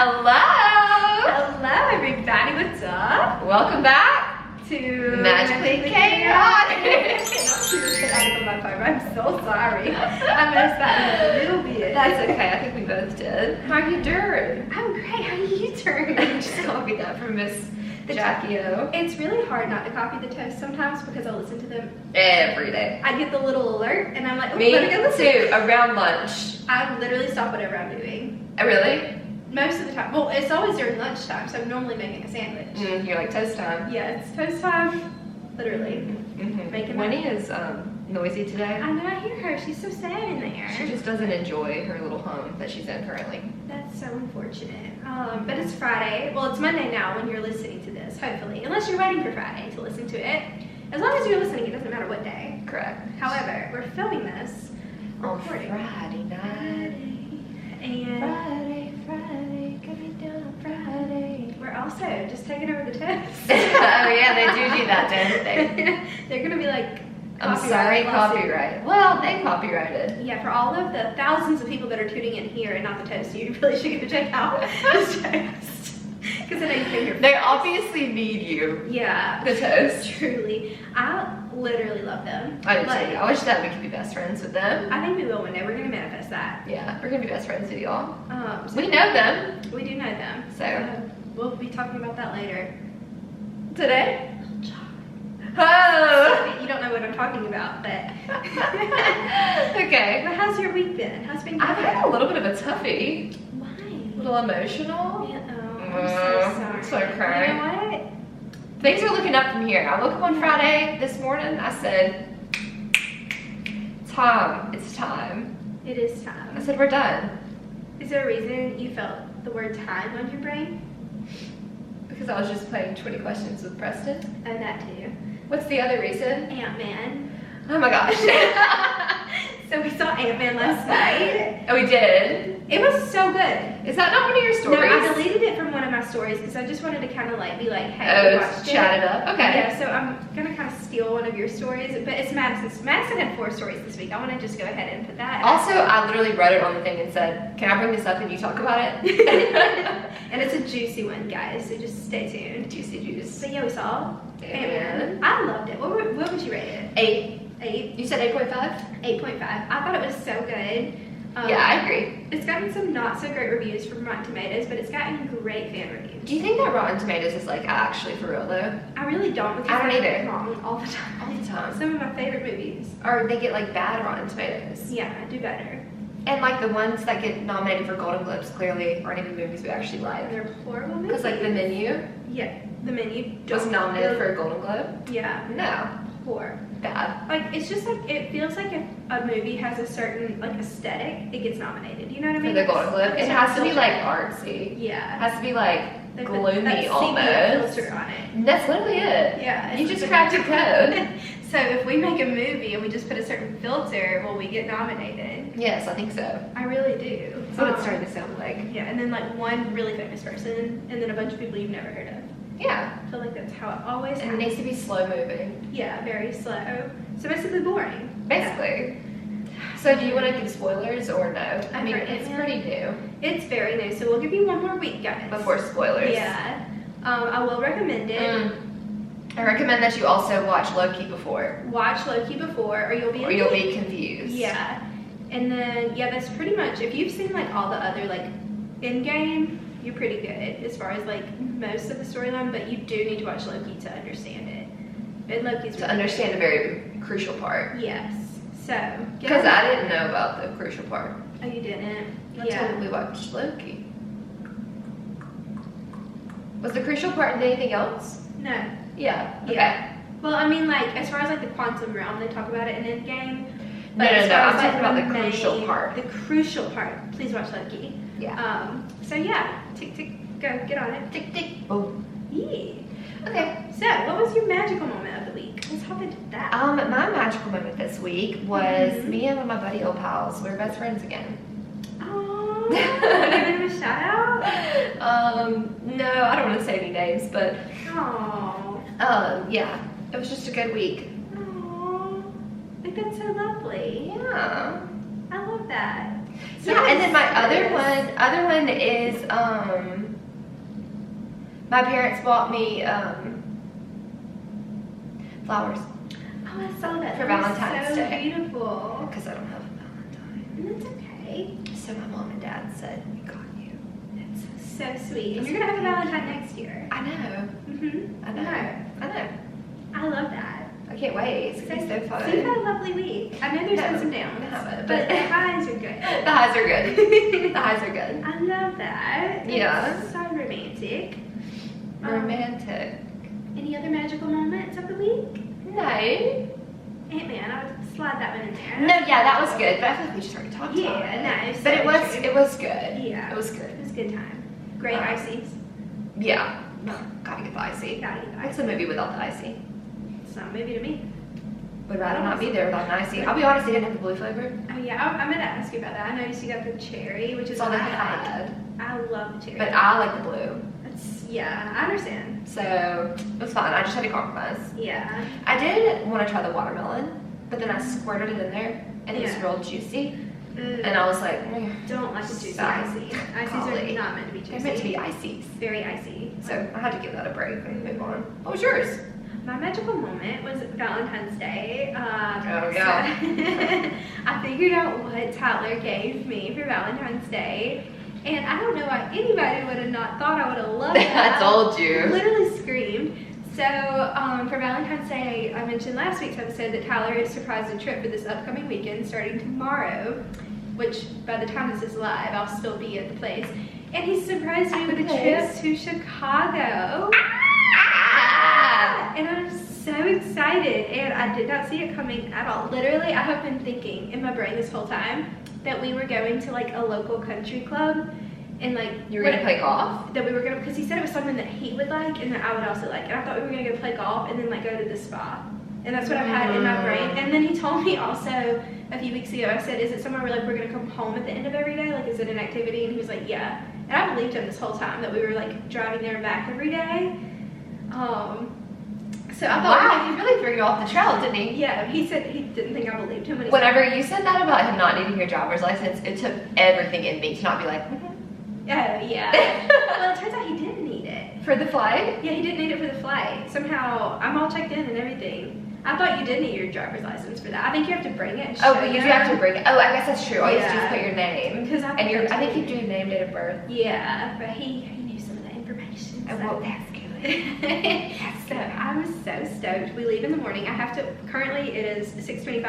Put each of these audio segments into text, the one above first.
Hello everybody, what's up? Welcome back To Magically Chaotic. I'm so sorry. I messed that up a little bit. That's okay, I think we both did. How are you doing? I'm great, how are you doing? Just copied that from Miss Jackie O. It's really hard not to copy the toast sometimes because I listen to them Every day. I get the little alert and I'm like, oh, Me let me go listen. too, around lunch. I literally stop whatever I'm doing. Really? Most of the time. Well, it's always during lunchtime, so I'm normally making a sandwich. You're like toast time. Yeah, it's toast time. Literally. Making Winnie is noisy today. I know, I hear her. She's so sad in there. She just doesn't enjoy her little home that she's in currently. That's so unfortunate. But it's Friday. Well, it's Monday now when you're listening to this, hopefully. Unless you're waiting for Friday to listen to it. As long as you're listening, it doesn't matter what day. Correct. However, we're filming this On recording. Friday night. And Friday, coming down on Friday. we're also just taking over the toast. Oh yeah, they do that, don't they? They're gonna be like, I'm sorry, lawsuit. copyright. Well, they copyrighted. Yeah, for all of the thousands of people that are tuning in here and not the toast, you really should go check out this toast. Because I know you came here. They obviously need you. Yeah. The toast. Truly. I literally love them. I do too. Like, I wish that we could be best friends with them. I think we will one day. We're going to manifest that. Yeah, we're gonna be best friends with y'all. So We know them. We do know them. So. We'll be talking about that later. Today? Oh! You don't know what I'm talking about, but. Okay. But how's your week been? How's been? I've had a little bit of a toughie. Why? A little emotional. Yeah, I'm so sorry. So crying. You know what? Things are looking up from here. I woke up on Friday this morning. I said, Tom, it's time. It is time. I said, we're done. Is there a reason you felt the word time on your brain? Because I was just playing 20 questions with Preston. Oh, that too. What's the other reason? Ant-Man. Oh my gosh. So we saw Ant-Man last night. Oh, we did? It was so good. Is that not one of your stories? No, I deleted it from one of my stories because I just wanted to kind of like be like, hey, Oh, we watched chat it. it up. Okay. Yeah, so I'm gonna kind of steal one of your stories, but it's Madison's. Madison had 4 stories this week. I want to just go ahead and put that. Also, I literally wrote it on the thing and said, can I bring this up and you talk about it? And it's a juicy one, guys. So just stay tuned. Juicy juice. But yeah, we saw Ant-Man. Ant-Man. I loved it. What would you rate it? 8. 8. You said 8.5? 8.5. I thought it was so good. Yeah, I agree. It's gotten some not so great reviews from Rotten Tomatoes, but it's gotten great fan reviews. Do you think that Rotten Tomatoes is like actually for real though? I really don't because I don't they're either. wrong all the time. All the time. Some of my favorite movies. Or they get like bad Rotten Tomatoes. Yeah, do better. And like the ones that get nominated for Golden Globes clearly aren't even movies we actually like. They're horrible movies. Because like The Menu Yeah, The Menu. was nominated for a Golden Globe. Yeah, No, poor. bad. Like, it's just like, it feels like if a movie has a certain, like, aesthetic, it gets nominated. You know what I For mean? the Golden Globe. It's It has to be filter. like artsy. It Yeah. has to be like They put gloomy that sepia almost. filter on it. That's literally it. Yeah. You it's just like- cracked your code. So if we make a movie and we just put a certain filter, will we get nominated? Yes, I think so. I really do. That's what it's starting to sound like. Yeah, and then like one really famous person, and then a bunch of people you've never heard of. Yeah. I feel like that's how it always And it happens. needs to be slow moving. Yeah, very slow. So basically boring. Basically. So do you want to give spoilers or no? I mean, For it's Ant-Man? pretty new. It's very new, so we'll give you one more week, guys. Before spoilers. Yeah. I will recommend it. I recommend that you also watch Loki before, Watch Loki before, or you'll be confused. Yeah. And then, yeah, that's pretty much, if you've seen like all the other like Endgame, you're pretty good as far as like most of the storyline, but you do need to watch Loki to understand it. And Loki's To really understand a very crucial part. good. Yes. So, Because I didn't know about the crucial part Oh, you didn't? until we watched Loki. Was the crucial part in anything else? No. Yeah. Okay. Yeah. Well, I mean, like, as far as like the quantum realm, they talk about it in Endgame. No, as no, far I'm as, talking about the main- crucial part. The crucial part. Please watch Loki. Yeah. So yeah, tick tick, go get on it. Tick tick. Boom. Yeah. Okay. So, what was your magical moment of the week? Let's hop into that. My magical moment this week was Mhm. me and one of my buddy old pals. We're best friends again. Oh, giving him a shout out. No, I don't want to say any names, but Oh, yeah, it was just a good week. oh, like that's so lovely. Yeah. I love that. So Yeah, and then my serious. other one is my parents bought me flowers Oh, I saw that. For That was Valentine's so Day. beautiful. because I don't have a Valentine. And that's okay. So my mom and dad said, we got you. It's so sweet. And you're gonna have a Valentine next year. I know. Mm-hmm. I know. I know. I love that. I can't wait. It's gonna be so fun. So you've had a lovely week. I know there's No, been some downs, I haven't, but but- the highs are good. The highs are good. The highs are good. I love that. Yeah. It's so romantic. Romantic. Any other magical moments of the week? No. Ant-Man, I would slide that one in there. No, yeah, that was good, but I feel like we just already talked about it. Yeah, no. But so true. it was good. Yeah. It was good. It was a good time. Great ices. Yeah. Gotta get the icy. Gotta get the What's icy. a movie without the icy? It's not a movie to me. Would rather not be there without an icy. I'll be honest, they didn't have the blue flavor. Oh yeah, I'm gonna ask you about that. I noticed you got the cherry, which is That's all they what I like. had. I love the cherry. But I like the blue. Yeah, I understand. So it was fine. I just had to compromise. Yeah. I did want to try the watermelon, but then I squirted it in there and it was Yeah. real juicy. Ugh. And I was like, Don't like a juicy Sorry. icy. Ices Golly. are not meant to be juicy. they're meant to be ices. Very icy. So I had to give that a break and move on. What was yours? My magical moment was Valentine's Day. Oh, yeah. So I figured out what Tyler gave me for Valentine's Day. And I don't know why anybody would have not thought I would have loved that. I told you. Literally screamed. So for Valentine's Day, I mentioned last week's episode that Tyler has surprised a trip for this upcoming weekend starting tomorrow, which by the time this is live, I'll still be at the place. And he surprised me with a trip to Chicago. And I'm so excited, and I did not see it coming at all. Literally, I have been thinking in my brain this whole time that we were going to like a local country club, and like You were gonna play golf? That we were gonna, because he said it was something that he would like and that I would also like, and I thought we were gonna go play golf and then like go to the spa, and that's what I've had in my brain. And then he told me also a few weeks ago, I said, is it somewhere where like we're gonna come home at the end of every day? Like, is it an activity? And he was like, yeah. And I believed him this whole time that we were like driving there and back every day. So I thought, Wow, he really threw you off the trail, didn't he? yeah, he said he didn't think I believed him when he Whenever you said that about him not needing your driver's license, it took everything in me to not be like, said, oh yeah. Well, it turns out he didn't need it. for the flight? Yeah, he didn't need it for the flight. Somehow, I'm all checked in and everything. I thought you did need your driver's license for that. I think you have to bring it and show Oh, but you do have to bring it. Oh, I guess that's true. All you have to do is Yeah. put your name. Because And I think you do your name, date of birth. Yeah, but he knew some of the information. Oh, so. well, that's good. So I'm so stoked. We leave in the morning. I have to, currently it is 6:25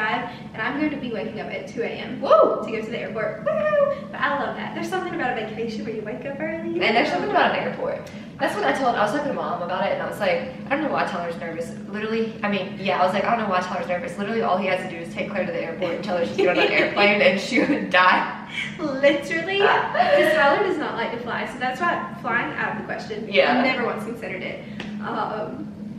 and I'm going to be waking up at 2 a.m. Woo! to go to the airport. Woo! But I love that. There's something about a vacation where you wake up early. And there's something about an airport. That's what I was talking to mom about it, and I was like, I don't know why Tyler's nervous. Literally, I mean, yeah, I was like, I don't know why Tyler's nervous. Literally, all he has to do is take Claire to the airport and tell her she's going on an airplane, and she would die. Literally, because Tyler does not like to fly, so that's why flying out of the question. Yeah. Never once considered it.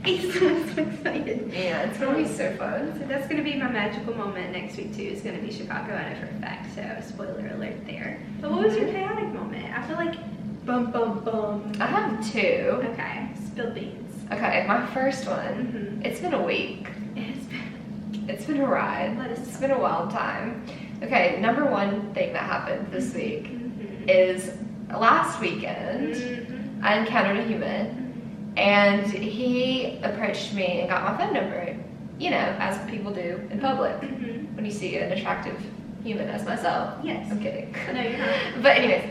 He's so excited. Yeah, it's gonna be so fun. So that's going to be my magical moment next week too. It's going to be Chicago, I know for a fact. So spoiler alert there. But what was your chaotic moment? I feel like bum bum bum. I have two. Okay, spill beans. Okay, my first one. Mhm. It's been a week. It's been a ride. Let us It's know. been a wild time. Okay, number one thing that happened this week Mhm. is last weekend Mhm. I encountered a human. And he approached me and got my phone number, you know, as people do in public Mhm. when you see an attractive human as myself. Yes. I'm kidding. No, you're not. But anyways,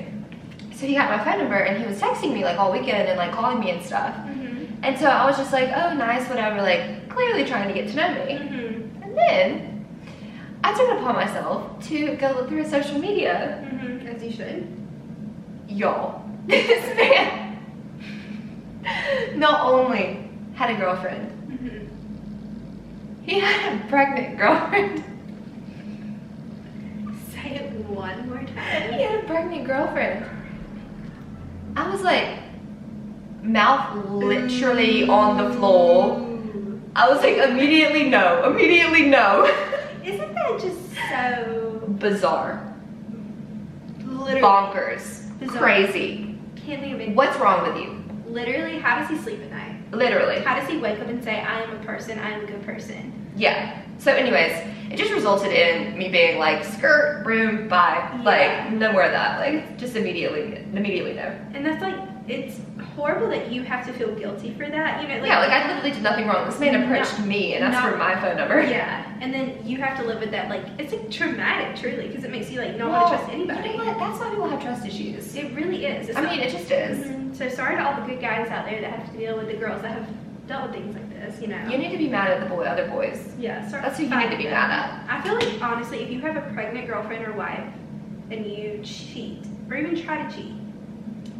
so he got my phone number and he was texting me like all weekend and like calling me and stuff. Mhm. And so I was just like, oh, nice, whatever, like clearly trying to get to know me. Mhm. And then I took it upon myself to go look through his social media. Mhm. As you should. Y'all, this man not only had a girlfriend, Mhm. he had a pregnant girlfriend. Say it one more He time. had a pregnant girlfriend. I was like, mouth literally on the floor. Ooh. I was like, immediately no, immediately no. Isn't that just so Bizarre, literally bonkers, Bizarre. crazy. Can't think of it. What's wrong with you? Literally, how does he sleep at night? Literally. How does he wake up and say, I am a person, I am a good person? Yeah. So anyways, it just resulted in me being like, skirt, broom, bye. Yeah. Like, no more of that. Like, just immediately no. And that's like, it's horrible that you have to feel guilty for that. You know, like, Yeah, like I literally did nothing wrong. This man approached me and asked for my phone number. Yeah, and then you have to live with that. Like, it's like traumatic, truly, because it makes you like not want to trust anybody. You know what? That's why people have trust issues. It really is. It's I mean, it just is. So sorry to all the good guys out there that have to deal with the girls that have dealt with things like this. You know. You need to be mad at the other boys. Yeah, That's who you need to be mad at. I feel like honestly, if you have a pregnant girlfriend or wife and you cheat or even try to cheat,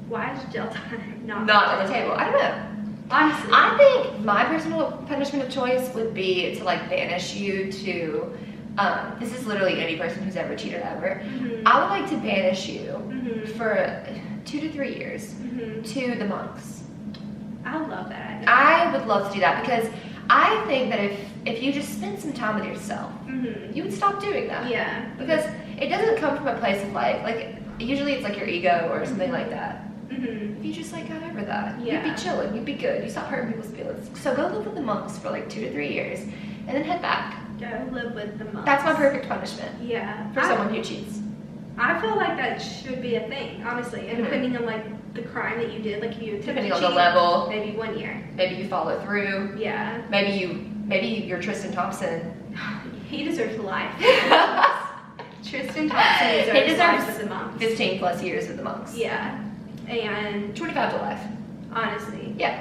why is jail time not on the table? I don't know. Honestly, I think my personal punishment of choice would be to like banish you to. This is literally any person who's ever cheated ever. Mhm. I would like to banish you Mhm. for 2 to 3 years Mhm. to the monks. I love that idea. I would love to do that because I think that if you just spend some time with yourself, Mhm. you would stop doing that. Yeah. Because it doesn't come from a place of like usually it's like your ego or something like that. Mhm. If you just like got over that, you'd Yeah. be chilling, you'd be good, you stop hurting people's feelings. So go live with the monks for like 2 to 3 years and then head back. Go live with the monks. That's my perfect punishment Yeah. for someone who cheats. I feel like that should be a thing, honestly. And Mhm. depending on like the crime that you did, like if you attempted Depending to on the cheat, level. maybe 1 year. Maybe you follow through. Yeah. Maybe you're Tristan Thompson. He deserves life. Tristan Thompson He deserves deserves life with the monks. 15 plus years with the monks. Yeah. And 25 to life. honestly. Yeah.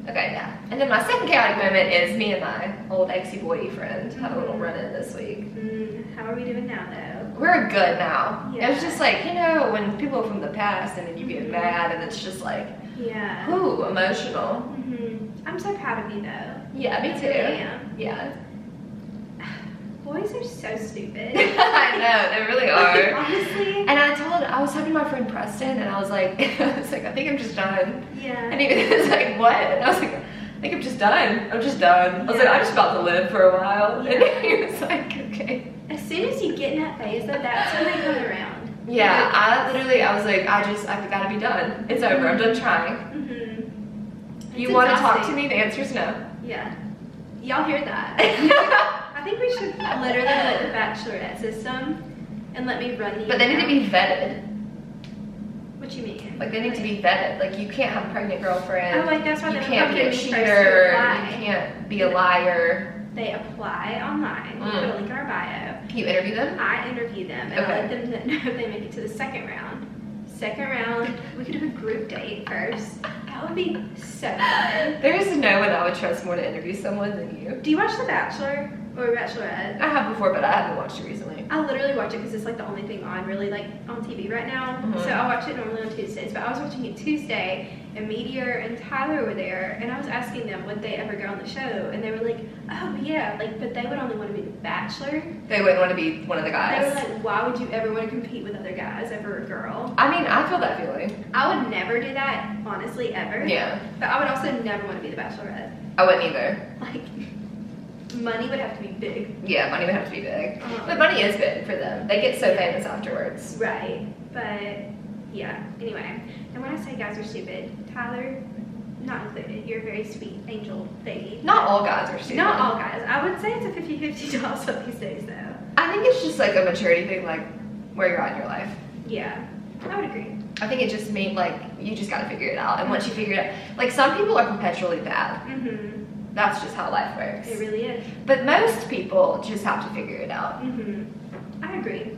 Okay, yeah. And then my second chaotic moment is me and my old exy boyfriend had a little run-in this week. How are we doing now, though? We're good now. Yeah. It was just like, you know, when people from the past and then you get mad and it's just like, Yeah. ooh, emotional. I'm so proud of you, though. Yeah, me I too. really am. Yeah. Boys are so stupid. I know, they really are. Honestly. And I was talking to my friend Preston and I was like, I think I'm just done. Yeah. And he was like, what? And I was like, I think I'm just done. I'm just done. I was like, Yeah. I'm just about to live for a while. Yeah. And he was like, okay. As soon as you get in that phase, though, that's when they come around. Yeah, I was like, I've got to be done. It's over. I'm done trying. Mm-hmm. You want to talk to me? The answer is no. Yeah. Y'all hear that? I think we should literally let the bachelorette system and let me run the But they need to be vetted. What you mean? Like, they need to be vetted. Like, you can't have a pregnant girlfriend. Oh, like that's why You they can't be a come to me first to cheater. You apply. can't be a liar. They apply online. We put a link in our bio. You interview them? I interview them and Okay. I let them know if they make it to the second round. Second round, we could do a group date first. That would be so fun. There is no one I would trust more to interview someone than you. Do you watch The Bachelor or Bachelorette? I have before, but I haven't watched it recently. I literally watch it because it's like the only thing on really like on TV right now. Mhm. So I watch it normally on Tuesdays, but I was watching it Tuesday and Meteor and Tyler were there and I was asking them would they ever go on the show and they were like, oh yeah, like but they would only want to be the Bachelor. They wouldn't want to be one of the They were guys. like, why would you ever want to compete with other guys over a girl? I mean, I feel that feeling. I would never do that, honestly, ever. Yeah, But I would also never want to be the Bachelorette. I wouldn't either. Like, money would have to be big. Yeah, money would have to be big. Uh-huh. But money is good for them. They get so famous afterwards. Right. But, yeah. Anyway. And when I say guys are stupid, Tyler, not included. You're a very sweet angel baby. Not all guys are stupid. Not all guys. I would say it's a 50-50 toss up these days, though. I think it's just like a maturity thing, like where you're at in your life. Yeah. I would agree. I think it just means like you just gotta figure it out. And once you figure it out, like some people are perpetually bad. Mm-hmm. That's just how life works. It really is. But most people just have to figure it out. Mm-hmm. I agree.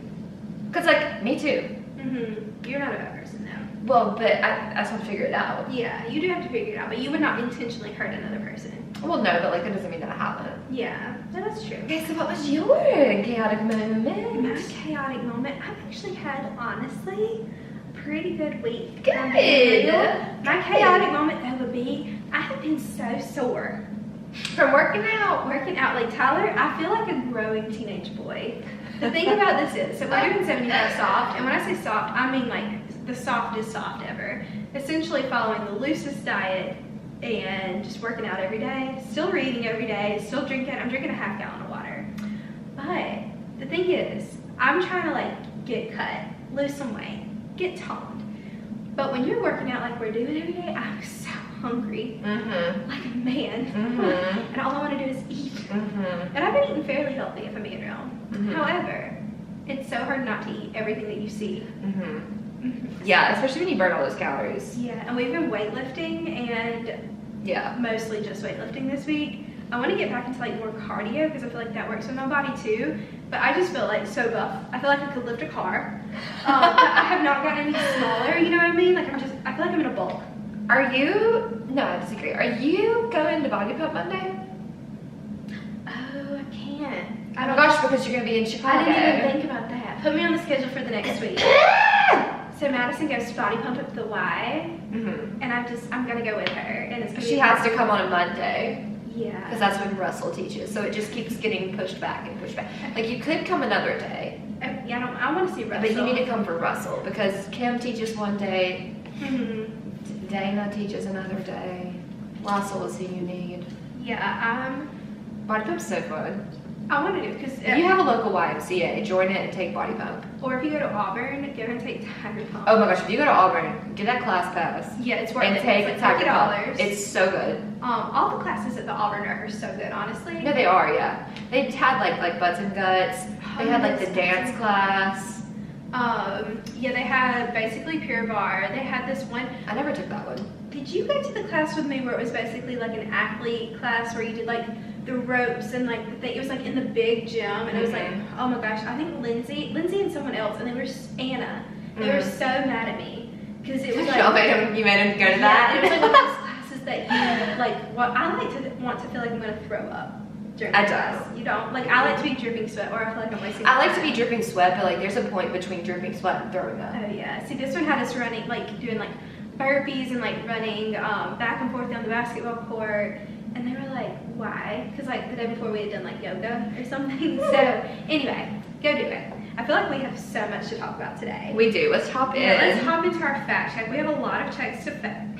Cause like me too. Mm-hmm. You're not a bad person, though. Well, but I just have to figure it out. Yeah, you do have to figure it out, but you would not intentionally hurt another person. Well, no, but like that doesn't mean that I haven't. Yeah, no, that's true. Okay, so what was your chaotic moment? My chaotic moment, I've actually had, honestly, a pretty good week. Good. My chaotic moment, though, would be, I have been so sore. From working out. Working out, like Tyler, I feel like a growing teenage boy. The thing about this is, so we're doing 75 soft, and when I say soft, I mean like the softest soft ever. Essentially following the loosest diet and just working out every day, still reading every day, still drinking, I'm drinking a half gallon of water. But the thing is, I'm trying to like get cut, lose some weight, get toned. But when you're working out like we're doing every day, I'm so hungry. Mm-hmm. Like a man. Mm-hmm. And all I want to do is eat. Mm-hmm. And I've been eating fairly healthy, if I'm being real. Mhm. However, it's so hard not to eat everything that you see. Mm-hmm. Yeah, especially when you burn all those calories. Yeah, and we've been weightlifting and Yeah. mostly just weightlifting this week. I want to get back into like more cardio because I feel like that works with my body too. But I just feel like so buff. I feel like I could lift a car. But I have not gotten any smaller, you know what I mean? Like I feel like I'm in a bulk. Are you, no, I disagree. Are you going to Body Pump Monday? Oh, I can't. Oh my gosh, because you're going to be in Chicago. I didn't even think about that. Put me on the schedule for the next week. So Madison goes to Body Pump at the Y, Mm-hmm. and I'm gonna go with her, and it's gonna She be has to come on a Monday. Yeah. Because that's when Russell teaches, so it just keeps getting pushed back and pushed back. Like you could come another day, Yeah, I want to see Russell. but you need to come for Russell because Kim teaches one day, Mhm. Dana teaches another day. Russell is who you need. Yeah, Body Pump's so fun. I want to do it because If you have a local YMCA, join it and take Body Pump. or if you go to Auburn, go and take Tiger Pump. Oh my gosh, if you go to Auburn, get that class pass Yeah, it's worth and it. take It's Tiger Pump. $50. It's so good. All the classes at the Auburn are so good, honestly. No, they are, yeah. They had like Butts and Guts. They had like the dance class. Yeah, they had basically Pure Barre. They had this one. I never took that one. Did you go to the class with me where it was basically like an athlete class where you did like the ropes and like the thing? It was like in the big gym, and it was like, oh my gosh, I think Lindsay and someone else, and they were Anna. They were so mad at me because it was like You made him go to yeah, that. it was like one of those classes that you like. What I like to want to feel like I'm gonna throw up during I class. don't. You don't like. I like to be dripping sweat, or I feel like I'm wasting. I like to time. be dripping sweat, but like there's a point between dripping sweat and throwing up. Oh yeah. See, this one had us running, like doing like burpees and like running back and forth down the basketball court, and they were like, "Why?" Because like the day before we had done like yoga or something. So anyway, go do it. I feel like we have so much to talk about today. We do. Let's hop in. Yeah, let's hop into our fact check. We have a lot of checks to fact.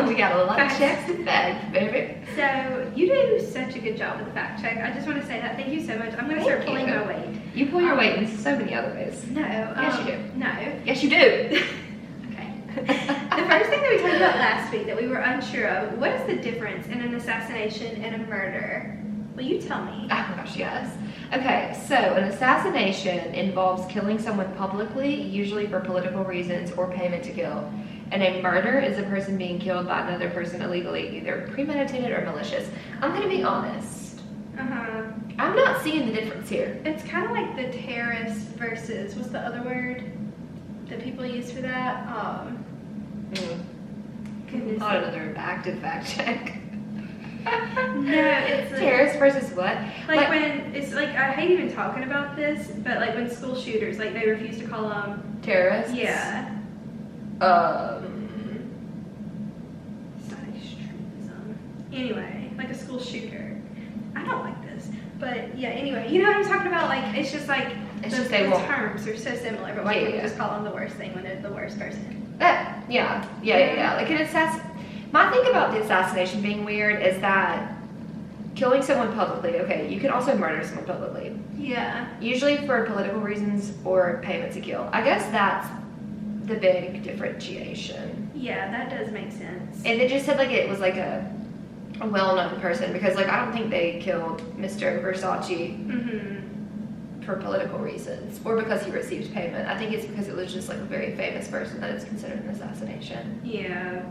We got a lot of checks to fact, baby. So you do such a good job with the fact check. I just want to say that. Thank you so much. I'm going to start Thank pulling you. my weight. You pull your weight in so many other ways. No. Yes, you do. No. Yes, you do. Okay. The first thing that we talked about last week that we were unsure of, what is the difference in an assassination and a murder? Will you tell me? Oh my gosh, yes. Okay, so an assassination involves killing someone publicly, usually for political reasons or payment to kill. And a murder is a person being killed by another person illegally, either premeditated or malicious. I'm gonna be honest. Uh-huh. I'm not seeing the difference here. It's kind of like the terrorist versus, what's the other word that people use for that? Goodness. Not another active fact check. No, it's like, Terrorist versus what? like when, it's like, I hate even talking about this, but like when school shooters, like they refuse to call them, terrorists? yeah. It's not extremism. Anyway, like a school shooter. I don't like this. But yeah, anyway, you know what I'm talking about? Like, it's just like, It's the, just they the won't. terms are so similar, but why Yeah, can't we yeah. just call them the worst thing when they're the worst person? Yeah. Like an my thing about the assassination being weird is that killing someone publicly, okay, you can also murder someone publicly. Yeah. Usually for political reasons or payment to kill. I guess that's the big differentiation. Yeah, that does make sense. And they just said like it was like a well-known person because like I don't think they killed Mr. Versace Mm-hmm. for political reasons or because he received payment. I think it's because it was just like a very famous person that is considered an assassination. Yeah.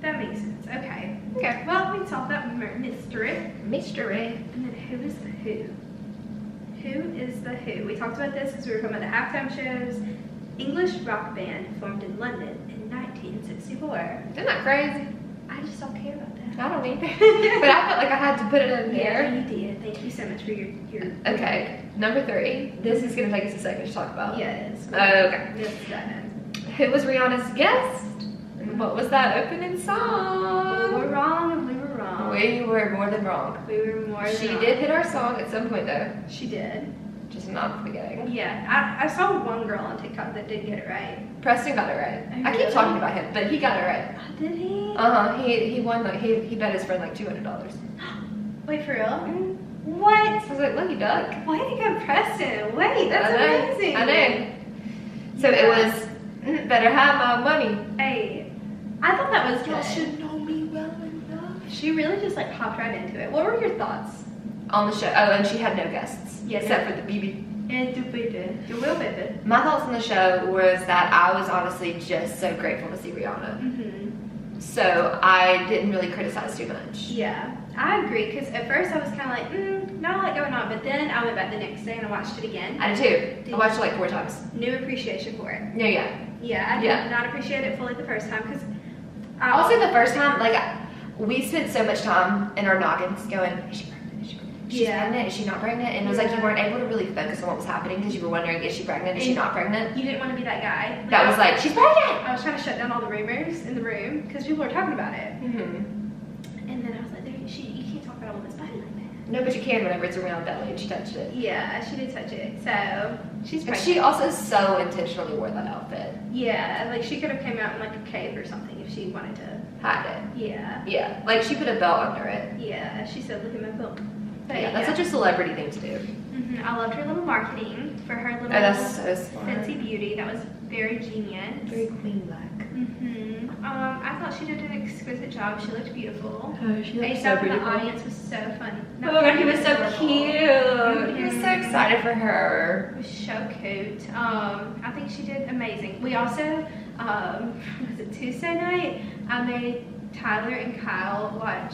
That makes sense. Okay. Okay. Well, we solved that mystery. Mystery. And then who is the who? Who is the who? We talked about this because we were talking about the halftime shows. English rock band formed in London in 1964. Isn't that crazy? I just don't care about that. I don't either. But I felt like I had to put it in Yeah, there. you did. Thank you so much for your Okay, number 3. This is going to take us a second to talk about. Yes. Okay. Let's dive Who was Rihanna's guest? And what was that opening in. song? We were wrong and we were wrong. We were more than wrong. We were more than She wrong. did hit our song at some point though. She did. Just not at the beginning. Yeah. I saw one girl on TikTok that did get it right. Preston got it right. Oh, I keep really? talking about him, but he got it right. Oh, did he? He won like he bet his friend like $200. Wait, for real? What? I was like, lucky duck. Way to go, Preston. Wait, that's I know, amazing. I know. So it was better have my money. Hey, I thought that was Y'all good. should know me well enough. She really just like hopped right into it. What were your thoughts? On the show. Oh, and she had no guests. Yeah, except no. for the BB. And do will baby. My thoughts on the show was that I was honestly just so grateful to see Rihanna. Mm-hmm. So I didn't really criticize too much. Yeah, I agree. Because at first I was kind of like, not a lot going on. But then I went back the next day and I watched it again. I did too. I watched it like 4 times. New appreciation for it. No, yeah. Yeah, I did Yeah. not appreciate it fully the first time because Also, the first time, like, we spent so much time in our noggins going, is she pregnant? Is she pregnant? She's Yeah. pregnant? Is she not pregnant? And it was like you Yeah. weren't able to really focus on what was happening because you were wondering, is she pregnant? Is she And not pregnant? you didn't want to be that guy. That was like, she's pregnant! I was trying to shut down all the rumors in the room because people were talking about it. Mm-hmm. And then I was like, you can't talk about all this body like that. No, but you can whenever it's around belly and she touched it. Yeah, she did touch it. So she's And pregnant. she also so intentionally wore that outfit. Yeah, like she could have came out in like a cave or something if she wanted to. Had it. Yeah. Yeah. Like she put a belt under it. Yeah, she said, look at my book. But Yeah, that's such a celebrity thing to do. I loved her little marketing for her little Oh, that's so smart. Fenty Beauty. That was very genius. Very queen-like. I thought she did an exquisite job. She looked beautiful. Oh, she Face-up in the audience was so funny. Oh my god, he was so Adorable. cute. He was so Mhm. excited for her. It was so cute. I think she did amazing. We also, was it Tuesday night? I made Tyler and Kyle watch,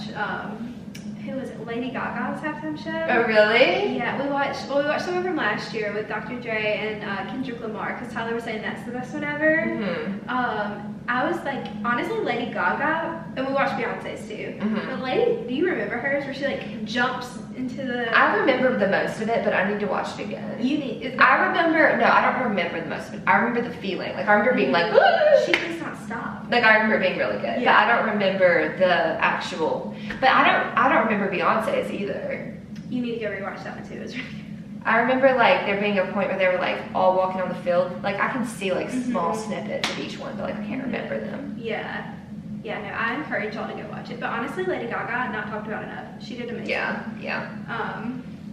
who was it? Lady Gaga's halftime show. Oh, really? Yeah, we watched some of them last year with Dr. Dre and Kendrick Lamar because Tyler was saying that's the best one ever. Mm-hmm. I was like, honestly, Lady Gaga, and we watched Beyonce's too. Mhm. But Lady, do you remember hers where she like jumps into the? I remember the most of it, but I need to watch it again. You need. I don't remember the most of it. I remember the feeling. Like, I remember being like, She does not stop. like, I remember it being really good. Yeah. But I don't remember the actual, but I don't remember Beyonce's either. You need to go rewatch that one too. It was really good. I remember like there being a point where they were like all walking on the field. Like I can see like small Mhm. snippets of each one, but like I can't remember them. Yeah. Yeah, no, I encourage y'all to go watch it. But honestly, Lady Gaga, not talked about enough. She did amazing. Yeah.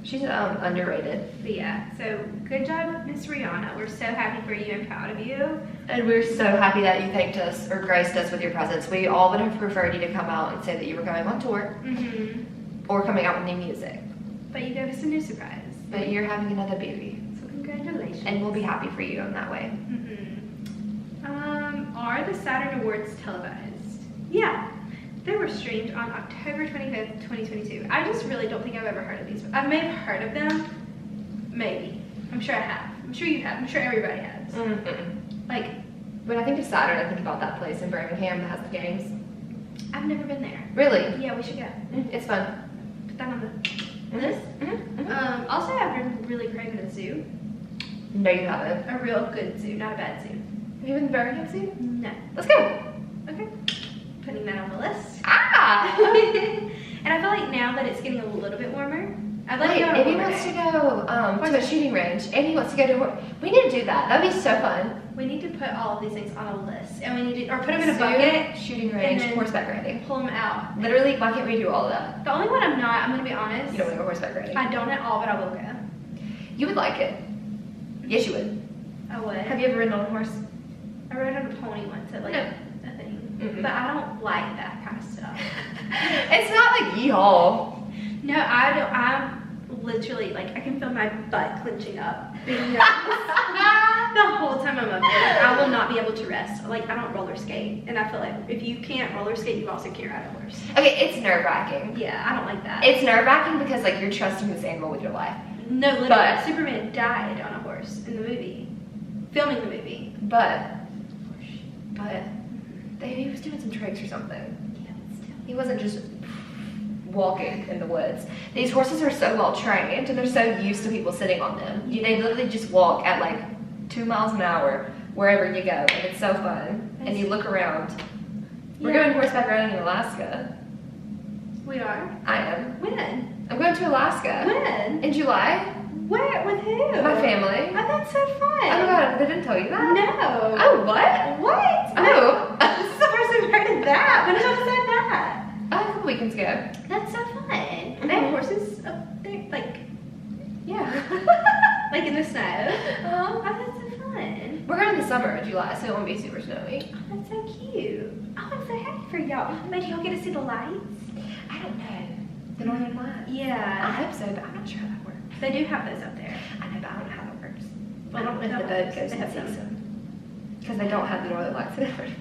She's underrated. But yeah, so good job, Miss Rihanna. We're so happy for you and proud of you. And we're so happy that you thanked us or graced us with your presence. We all would have preferred you to come out and say that you were going on tour or coming out with new music. But you gave us a new surprise. But you're having another baby. So congratulations. And we'll be happy for you in that way. Are the Saturn Awards televised? Yeah. They were streamed on October 25th, 2022. I just really don't think I've ever heard of these. I may have heard of them. Maybe. I'm sure I have. I'm sure you have. I'm sure everybody has. Like, When I think of Saturn, I think about that place in Birmingham that has the games. I've never been there. Really? Yeah, we should go. It's fun. Put that on the list. Also, I've been really craving a zoo. No, you haven't. A real good zoo, not a bad zoo. Have you been to Birmingham Zoo? No. Let's go. Okay. Putting that on the list. Ah! And I feel like now that it's getting a little bit warmer, I'd like Wait, to go on a Amy warmer wants to day. go to a shooting range. Amy wants to go to. We need to do that. That'd be so fun. We need to put all of these things on a list, and we need to, or put them in a Zoo, bucket, shooting range, then- horseback riding. pull them out. Literally, why can't we do all of that? The only one I'm not, I'm gonna be honest. You don't want to go horseback riding. I don't at all, but I will go. You would like it. Yes, you would. I would. Have you ever ridden on a horse? I rode on a pony once at like No. a thing, Mm-mm. but I don't like that kind of stuff. It's not like yeehaw. No, I don't. I'm literally like I can feel my butt clenching up, being nervous the whole time I'm up there. Like, I will not be able to rest. Like I don't roller skate, and I feel like if you can't roller skate, you also can't ride a horse. Okay, it's nerve wracking. Yeah, I don't like that. It's nerve wracking because like you're trusting this animal with your life. No, literally, But- Superman died on a horse in the movie, filming the movie. But he was doing some tricks or something. Yeah, but still. He wasn't just walking in the woods. These horses are so well trained and they're so used to people sitting on them. They literally just walk at like 2 miles an hour wherever you go, and it's so fun. And you look around. We're Yeah. going horseback riding in Alaska. We are. I am. When? I'm going to Alaska. When? In July. Where? With who? My family. Oh, that's so fun. Oh my god, they didn't tell you that? No. Oh, what? What? Oh. This is the first I've heard of that. When did y'all decide that? A couple weekends ago. That's so fun. They have horses up there, like Yeah. in the snow. Uh-huh. Oh, that's so fun. We're going in the summer in July, so it won't be super snowy. Oh, that's so cute. Oh, I'm so y'all. Wait, do y'all get to see the lights? I don't know. The Northern Lights. I Yeah. hope so, but I'm not sure how that works. They do have those up there. I know, but I don't know how that works. Well, I don't know if the they boat goes in have some. season. Because they don't have the Northern Lights in Africa.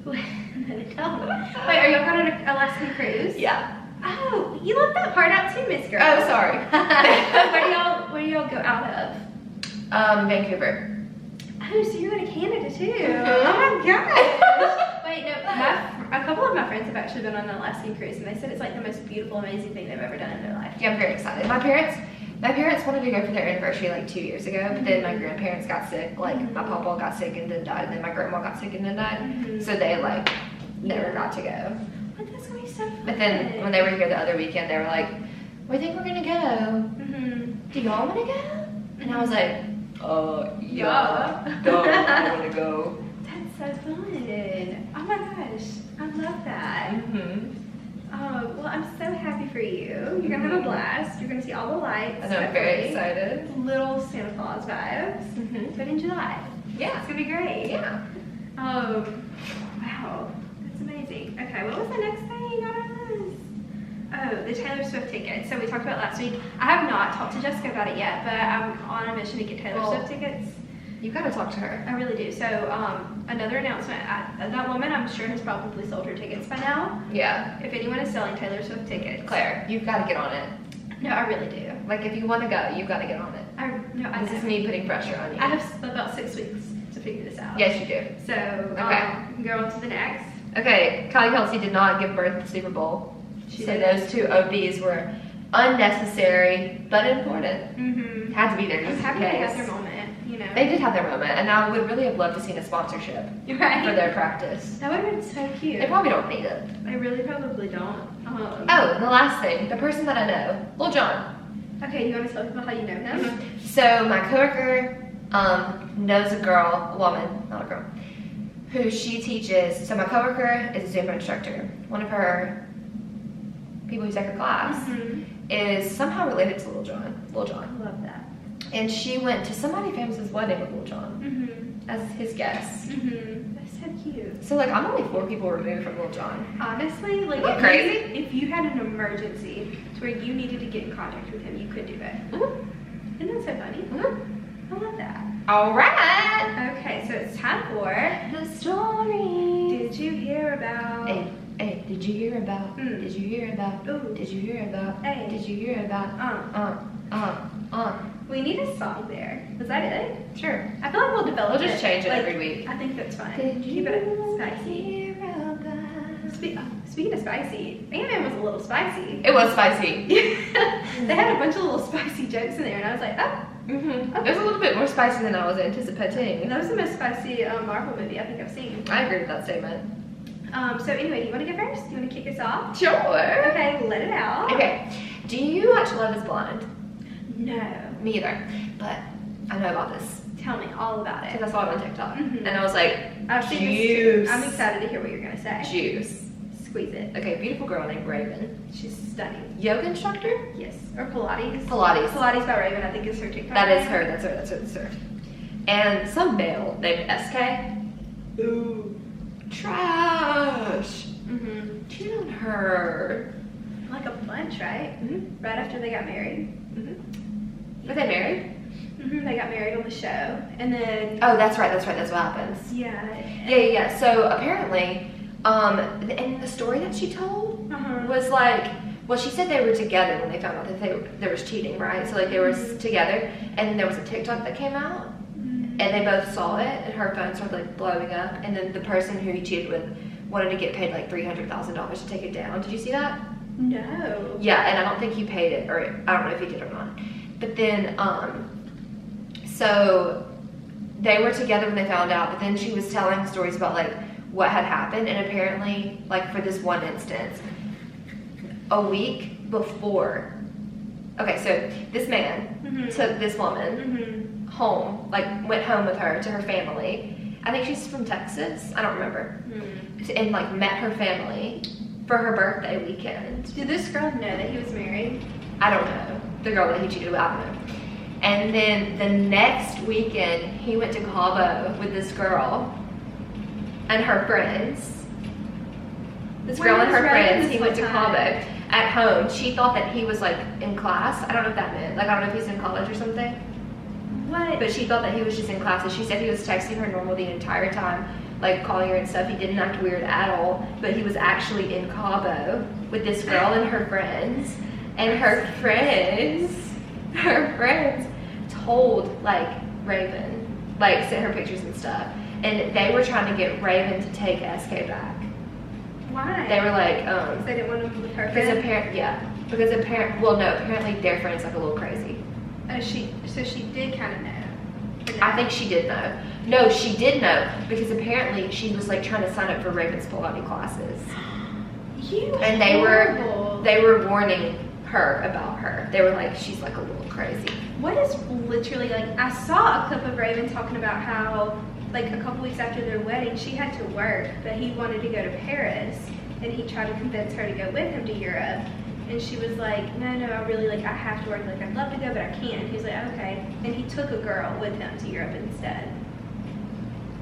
No, they don't. Wait, are y'all going on an Alaskan cruise? Yeah. Oh, you left that part out too, Miss Girl. Oh, sorry. Where do y'all go out of? Vancouver. Oh, so you're going to Canada too. Mhm. Oh my gosh. Wait, no, a couple of my friends have actually been on an Alaskan cruise, and they said it's like the most beautiful, amazing thing they've ever done in their life. Yeah, I'm very excited. My parents wanted to go for their anniversary like 2 years ago, but then my grandparents got sick. Like my papa got sick and then died, and then my grandma got sick and then died. Mhm. So they like never got to go. But that's going to be so fun. But then when they were here the other weekend, they were like, "We think we're gonna go. Mhm. Do y'all want to go?" And I was like, Yeah. duh, I want to go." That's so fun. Oh my gosh, I love that. Mm-hmm. Oh, well, I'm so happy for you. You're gonna have a blast. You're gonna see all the lights. And I'm very hopefully. excited. Little Santa Claus vibes. Mm-hmm. But in July. Yeah. It's gonna be great. Yeah. Wow. That's amazing. Okay, what was the next thing on our list? Oh, the Taylor Swift tickets. So we talked about last week. I have not talked to Jessica about it yet, but I'm on a mission to get Taylor Well, Swift tickets. You gotta talk to her. I really do. So, another announcement. That woman, I'm sure, has probably sold her tickets by now. Yeah. If anyone is selling Taylor Swift tickets. Claire, you've got to get on it. No, I really do. Like, if you want to go, you've got to get on it. I This is know. me putting pressure on you. I have about 6 weeks to figure this out. Yes, you do. So, Okay. go on to the next. Okay, Kylie Kelsey did not give birth at the Super Bowl. She So did. those two OBs were unnecessary, but important. Mm-hmm. Had to be there I'm just in happy they had case. their moment, you know. They did have their moment, and I would really have loved to seen a sponsorship Right? for their practice. That would have been so cute. They probably don't need it. They really probably don't. Oh, and the last thing, the person that I know, Lil Jon. Okay, you want to tell people how you know him? So my coworker knows a girl, a woman, not a girl, who she teaches. So my coworker is a Zumba instructor. One of her people who take her class Mm-hmm. is somehow related to Lil Jon. I love that. And she went to somebody famous's wedding with Lil Jon Mm-hmm. as his guest. Mm-hmm. That's so cute. So like I'm only 4 people removed from Lil Jon. Honestly, like Isn't that if crazy? if you had an emergency to where you needed to get in contact with him, you could do it. Mm-hmm. Isn't that so funny? Mm-hmm. I love that. All right. Okay, so it's time for The story. Did you hear about? Hey, did you hear about? Mm. Did you hear about? Ooh. Did you hear about? Hey. Did you hear about? We need a song there. Was that it? Sure. I feel like we'll develop We'll just it. change it Like, every week. I think that's fine. Did Keep you it spicy. hear about? Speaking of spicy, Ant-Man was a little spicy. It was spicy. They had a bunch of little spicy jokes in there, and I was like, oh, Mm-hmm. It was a little bit more spicy than I was anticipating. that was the most spicy Marvel movie I think I've seen. I agree with that statement. So anyway, do you want to go first? Do you want to kick us off? Sure. Okay, let it out. Okay. Do you watch Love Is Blind? No. Me either. But I know about this Tell me all about because it. I saw it on TikTok, Mhm. and I was like, I've seen this too. Juice. I'm excited to hear what you're gonna say. juice. Squeeze it. Okay, beautiful girl named Raven. She's stunning. Yoga instructor? Yes. Or Pilates. Pilates. Pilates by Raven, I think is her TikTok. That is name. her. That's her. And some male named SK. Ooh. Trash. Mhm. Cheated on her. Like a bunch, right? Mm-hmm. Right after they got married. Mm-hmm. Were they married? Mhm. They got married on the show, and then Oh, that's right. That's what happens. yeah. Yeah. So apparently, and the story that she told Uh-huh. was like, well, she said they were together when they found out that there was cheating, right? So like they were together, and then there was a TikTok that came out, Mhm. and they both saw it, and her phone started like blowing up, and then the person who he cheated with wanted to get paid like $300,000 to take it down. Did you see that? No. Yeah, and I don't think he paid it, or I don't know if he did or not. But then, so they were together when they found out, but then she was telling stories about like what had happened, and apparently, like for this one instance, a week before. Okay, so this man Mhm. took this woman Mhm. home, like went home with her to her family. I think she's from Texas. I don't remember. Mhm. And like met her family for her birthday weekend. Did this girl know that he was married? I don't know. The girl that he cheated with, I don't know. And then the next weekend, he went to Cabo with this girl and her friends. This Where girl and was her Raven friends, he this went to whole Cabo. time? At home, she thought that he was like in class. I don't know what that meant. Like, I don't know if he's in college or something. What? But she thought that he was just in class, and she said he was texting her normal the entire time, like calling her and stuff. He didn't act weird at all, but he was actually in Cabo with this girl and her friends. And her friends told like Raven, like sent her pictures and stuff. And they were trying to get Raven to take SK back. Why? They were like, Because they didn't want him with her because friend? apparently their friend's like a little crazy. Oh, so she did kind of know. Or no? I think she did know. No, she did know because apparently she was like trying to sign up for Raven's Pilates classes, and they were warning her about her. They were like, she's like a little crazy. What is literally like? I saw a clip of Raven talking about how like a couple weeks after their wedding, she had to work, but he wanted to go to Paris, and he tried to convince her to go with him to Europe. And she was like, no, I really, like, I have to work. Like, I'd love to go, but I can't. He's like, okay. And he took a girl with him to Europe instead.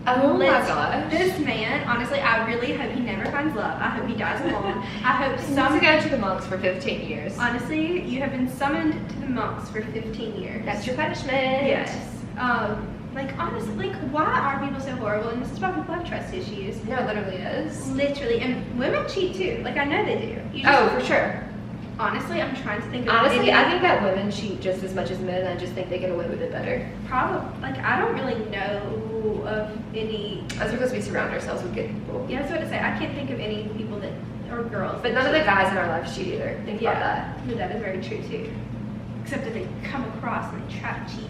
Oh my gosh. This man, honestly, I really hope he never finds love. I hope he dies alone. I hope He needs to go to the monks for 15 years. Honestly, you have been summoned to the monks for 15 years. That's your punishment. Yes. Like, honestly, like, why are people so horrible? And this is why people have trust issues. No, it literally is. Literally. And women cheat, too. Like, I know they do. Oh, for sure. Honestly, I'm trying to think of Honestly, any- I think that women cheat just as much as men. I just think they get away with it better. Probably, like, I don't really know of any. That's because we surround ourselves with good people. Yeah, that's what I say. I can't think of any people that or girls. But none of the guys in our lives cheat either. Think about that. Yeah, that is very true too. Except that they come across and they try to cheat.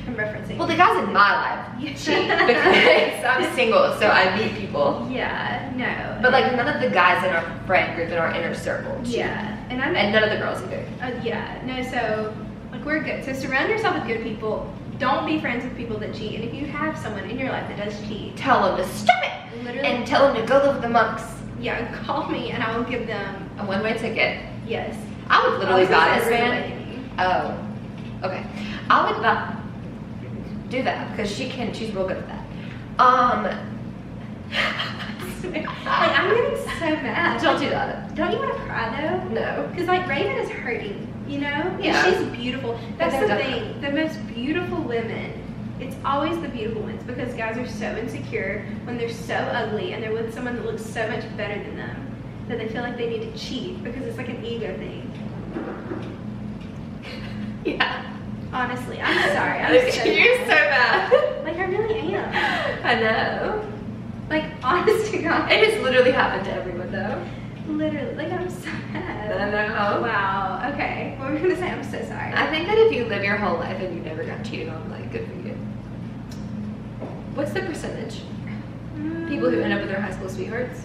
I'm referencing. Well, the guys in my life Yeah. cheat because I'm single, so I meet people. Yeah, no. But like none of the guys in our friend group in our inner circle cheat. Yeah, and And none of the girls either. yeah, no. So like we're good. So surround yourself with good people. Don't be friends with people that cheat. And if you have someone in your life that does cheat, Tell them to stop it literally, and tell them to go live with the monks. yeah, call me and I will give them A one-way ticket. yes. I would literally buy this man. man. Oh, okay. I would buy. Do that because she's real good at that. Like I'm getting so mad. Don't do that. Don't you want to cry though? No. Because like Raven is hurting, you know? And Yeah. she's beautiful. That's they're the definitely- thing. The most beautiful women, it's always the beautiful ones because guys are so insecure when they're so ugly and they're with someone that looks so much better than them that they feel like they need to cheat because it's like an ego thing. Yeah. Honestly, I'm sorry. I'm so You're so mad. bad. Like I really am. I know. Like honest to God. It has literally happened to everyone though. Literally, like I'm so mad. I know. Wow. Okay. What were we gonna say? I'm so sorry. I think that if you live your whole life and you never got cheated on, like, good for you. What's the percentage? People who end up with their high school sweethearts?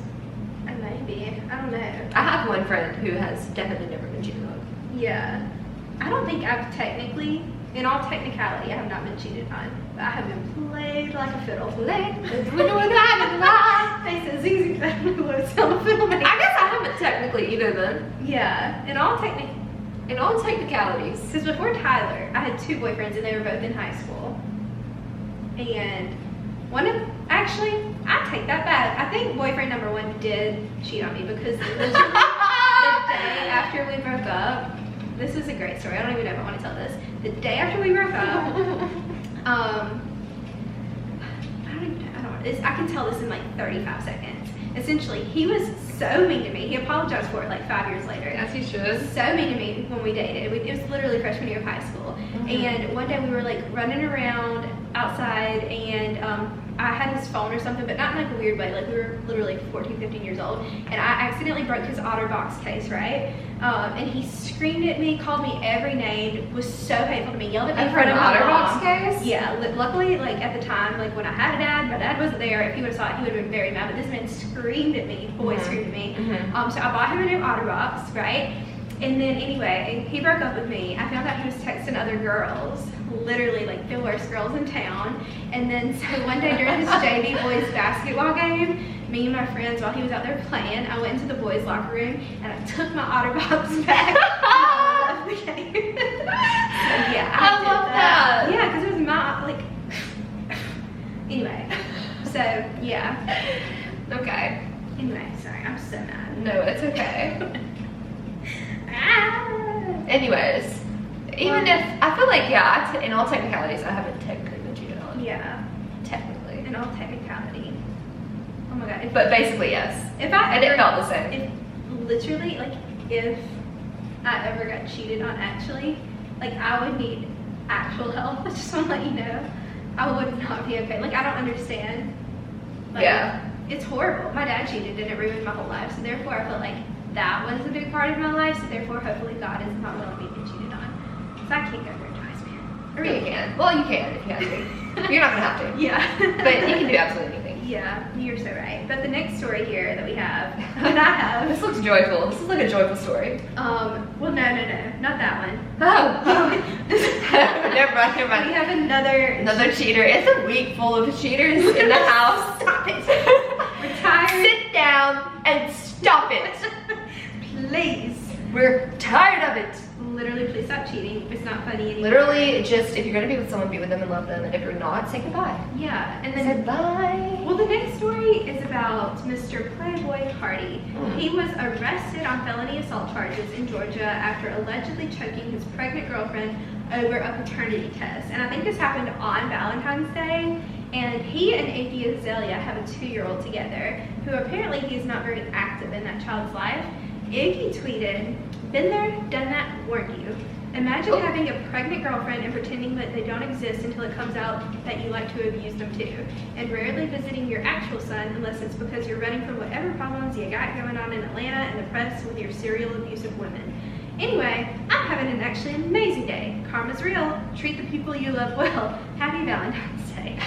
Maybe. I don't know. I have one friend who has definitely never been cheated on. Yeah. I don't think I've technically, in all technicality, I have not been cheated on. But I have been played like a fiddle. They said Ziggy, I don't know what it's on the film. I guess I haven't technically either then. Yeah. In all technicalities. because before Tyler, I had 2 boyfriends and they were both in high school. And actually, I take that back. I think boyfriend number 1 did cheat on me because the day after we broke up, this is a great story. I don't even know if I want to tell this. The day after we broke up, I can tell this in like 35 seconds. Essentially, he was so mean to me. He apologized for it like 5 years later. As he should. So mean to me when we dated. It was literally freshman year of high school. And one day we were like running around outside and I had his phone or something, but not in like a weird way. Like we were literally 14, 15 years old. And I accidentally broke his OtterBox case, right? And he screamed at me, called me every name, was so hateful to me, yelled at me in front of my mom. case? Yeah, luckily, like at the time, like when I had a dad, my dad wasn't there. If he would have saw it, he would have been very mad. But this man screamed at me, boy screamed at me. So I bought him a new OtterBox, right? And then anyway, he broke up with me. I found out he was texting other girls, literally like the worst girls in town. And then so one day during his JV boys basketball game, me and my friends, while he was out there playing, I went into the boys' locker room and I took my OtterBox back and left the game. So, yeah, I did love that. Yeah, because it was my, like, anyway. So, yeah. Okay. Anyway, sorry, I'm so mad. No, it's okay. Ah. Anyways, even if I feel like in all technicalities, I haven't technically been cheated on. Yeah, Technically. in all technicality. Oh my god. But basically, yes. If I And it ever, felt the same. if literally like if I ever got cheated on, actually, like I would need actual help. I just want to let you know, I would not be okay. Like I don't understand. Like, Yeah. It's horrible. My dad cheated and it ruined my whole life. So therefore, I felt like that was a big part of my life. So therefore, hopefully, God is not letting me get cheated on. So I can't go there twice, man. Or you can. Well, you can if you have to. You're not gonna have to. Yeah. But you can do absolutely anything. Yeah, you're so right. But the next story here that we have, that I have, This looks joyful. This is like a joyful story. well, no, not that one. Oh. Never mind. We have another cheater. It's a week full of cheaters in the house. Stop it. We're tired. Sit down and stop it. Please. We're tired of it. Literally, please stop cheating. It's not funny anymore. Literally, just if you're gonna be with someone, be with them and love them, and if you're not, say goodbye. Yeah, and Say then bye. well, the next story is about Mr. Playboy Cardi. He was arrested on felony assault charges in Georgia after allegedly choking his pregnant girlfriend over a paternity test. And I think this happened on Valentine's Day. And he and Iggy Azalea have a 2-year-old together, who apparently he's not very active in that child's life. Iggy tweeted, "Been there, done that, warned you. Imagine having a pregnant girlfriend and pretending that they don't exist until it comes out that you like to abuse them too. And rarely visiting your actual son unless it's because you're running from whatever problems you got going on in Atlanta and the press with your serial abusive women. Anyway, I'm having an actually amazing day. Karma's real. Treat the people you love well. Happy Valentine's Day."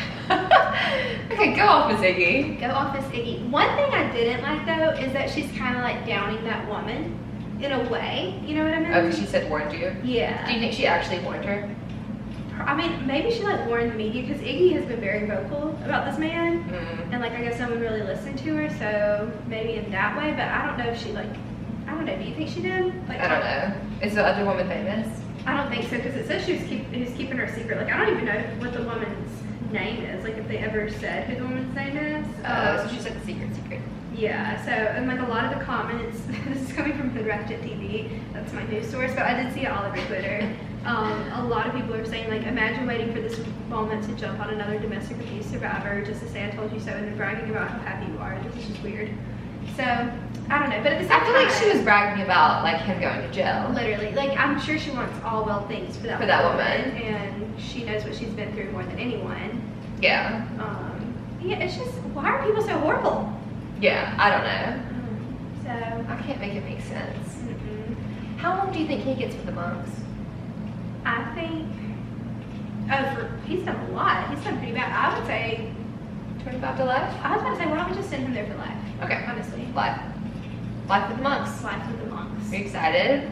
Okay, go off, Miss Iggy. Go off, Miss Iggy. One thing I didn't like though is that she's kind of like downing that woman in a way. You know what I mean? Oh, 'cause she said warned you. Yeah. Do you think she actually warned her? I mean, maybe she like warned the media because Iggy has been very vocal about this man, and like I guess no one really listened to her, so maybe in that way. But I don't know if she like, I don't know. Do you think she did? Like, I don't know. Is the other woman famous? I don't think so because it says she was keeping her secret. Like I don't even know what the woman's name is. Like if they ever said who the woman's name is. So she's like a secret. Yeah, so, and like a lot of the comments, this is coming from Hoodratchet TV, that's my news source, but I did see it all over Twitter. A lot of people are saying, like, imagine waiting for this moment to jump on another domestic abuse survivor just to say I told you so, and then bragging about how happy you are. This is just weird. So, I don't know, but at the same I time, feel like she was bragging about like him going to jail. literally, like, I'm sure she wants all well things for that woman, and she knows what she's been through more than anyone. Yeah. Yeah, it's just, why are people so horrible? Yeah, I don't know. So, I can't make it make sense. mm-mm. How long do you think he gets with the monks? I think, he's done a lot. He's done pretty bad. I would say, 25 to life? I was about to say, why don't we just send him there for life? Okay. Honestly. Life. Life with the monks. Life with the monks. Are you excited?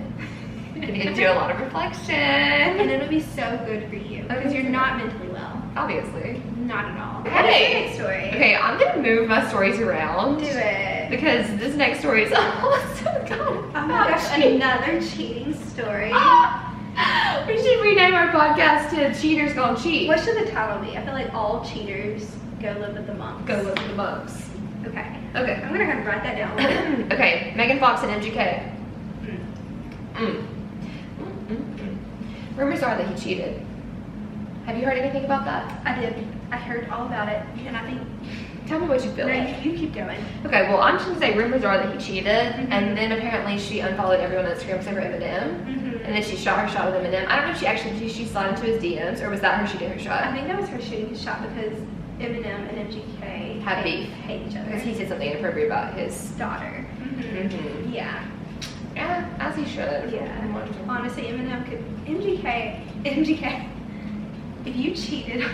You're gonna do a lot of reflection. And it'll be so good for you because you're not mentally well. Obviously. Not at all. Okay. What is the next story? Okay, I'm gonna move my stories around. Do it. Because this next story is also going Oh my gosh, another cheating story. We should rename our podcast to Cheaters Gone Cheat. What should the title be? I feel like all cheaters go live with the monks. Go live with the monks. Okay. Okay. I'm gonna have to write that down. Okay, Megan Fox and MGK. Mm. Rumors are that he cheated. Have you heard anything about that? I did. I heard all about it, and I think. Tell me what you feel No, like. you keep going. Okay, well, I'm just gonna say rumors are that he cheated, and then apparently she unfollowed everyone on Instagram except for Eminem, and then she shot her shot with Eminem. I don't know if she actually she slid into his DMs, or was that her shooting her I shot? think that was her shooting his shot because Eminem and MGK Had beef. hate each other. Because he said something inappropriate about his. daughter. Mhm. Yeah. Yeah, as he should. Yeah. Honestly, Eminem could. MGK. If you cheated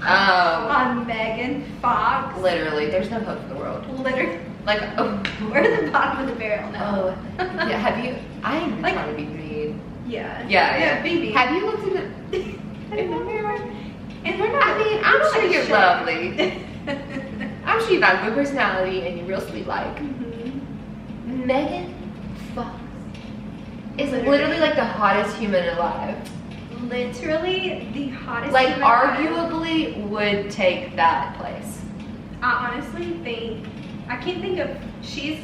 on Megan Fox, Literally, there's no hope for the world. literally, Like, oh, we're at the bottom of the barrel now. oh, yeah. Have you? I am Like- trying to be mean. Yeah. Yeah. Baby. Have you looked in the mirror? And we're not. I mean, I'm sure sure you you're should. lovely. I'm sure you've got a good personality and you're real sweet like. Mhm. Megan Fox is Literally. literally like the hottest human alive. Literally the hottest. Like, human alive. arguably would take that place. I honestly think I can't think of. She's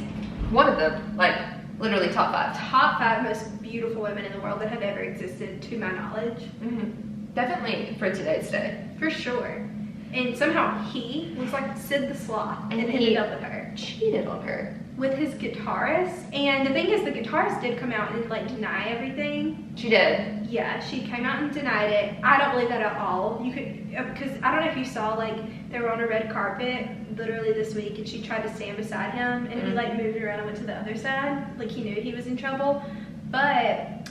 One of them, like literally top 5. Top 5 most beautiful women in the world that have ever existed, to my knowledge. Definitely for today's day. For sure. And somehow he was like Sid the Sloth and And ended he- up with her. Cheated on her. With his guitarist. And the thing is, the guitarist did come out and like deny everything. She did. Yeah, she came out and denied it. I don't believe that at all. You could, because I don't know if you saw, like, they were on a red carpet literally this week, and she tried to stand beside him, and he like moved around and went to the other side, like he knew he was in trouble. But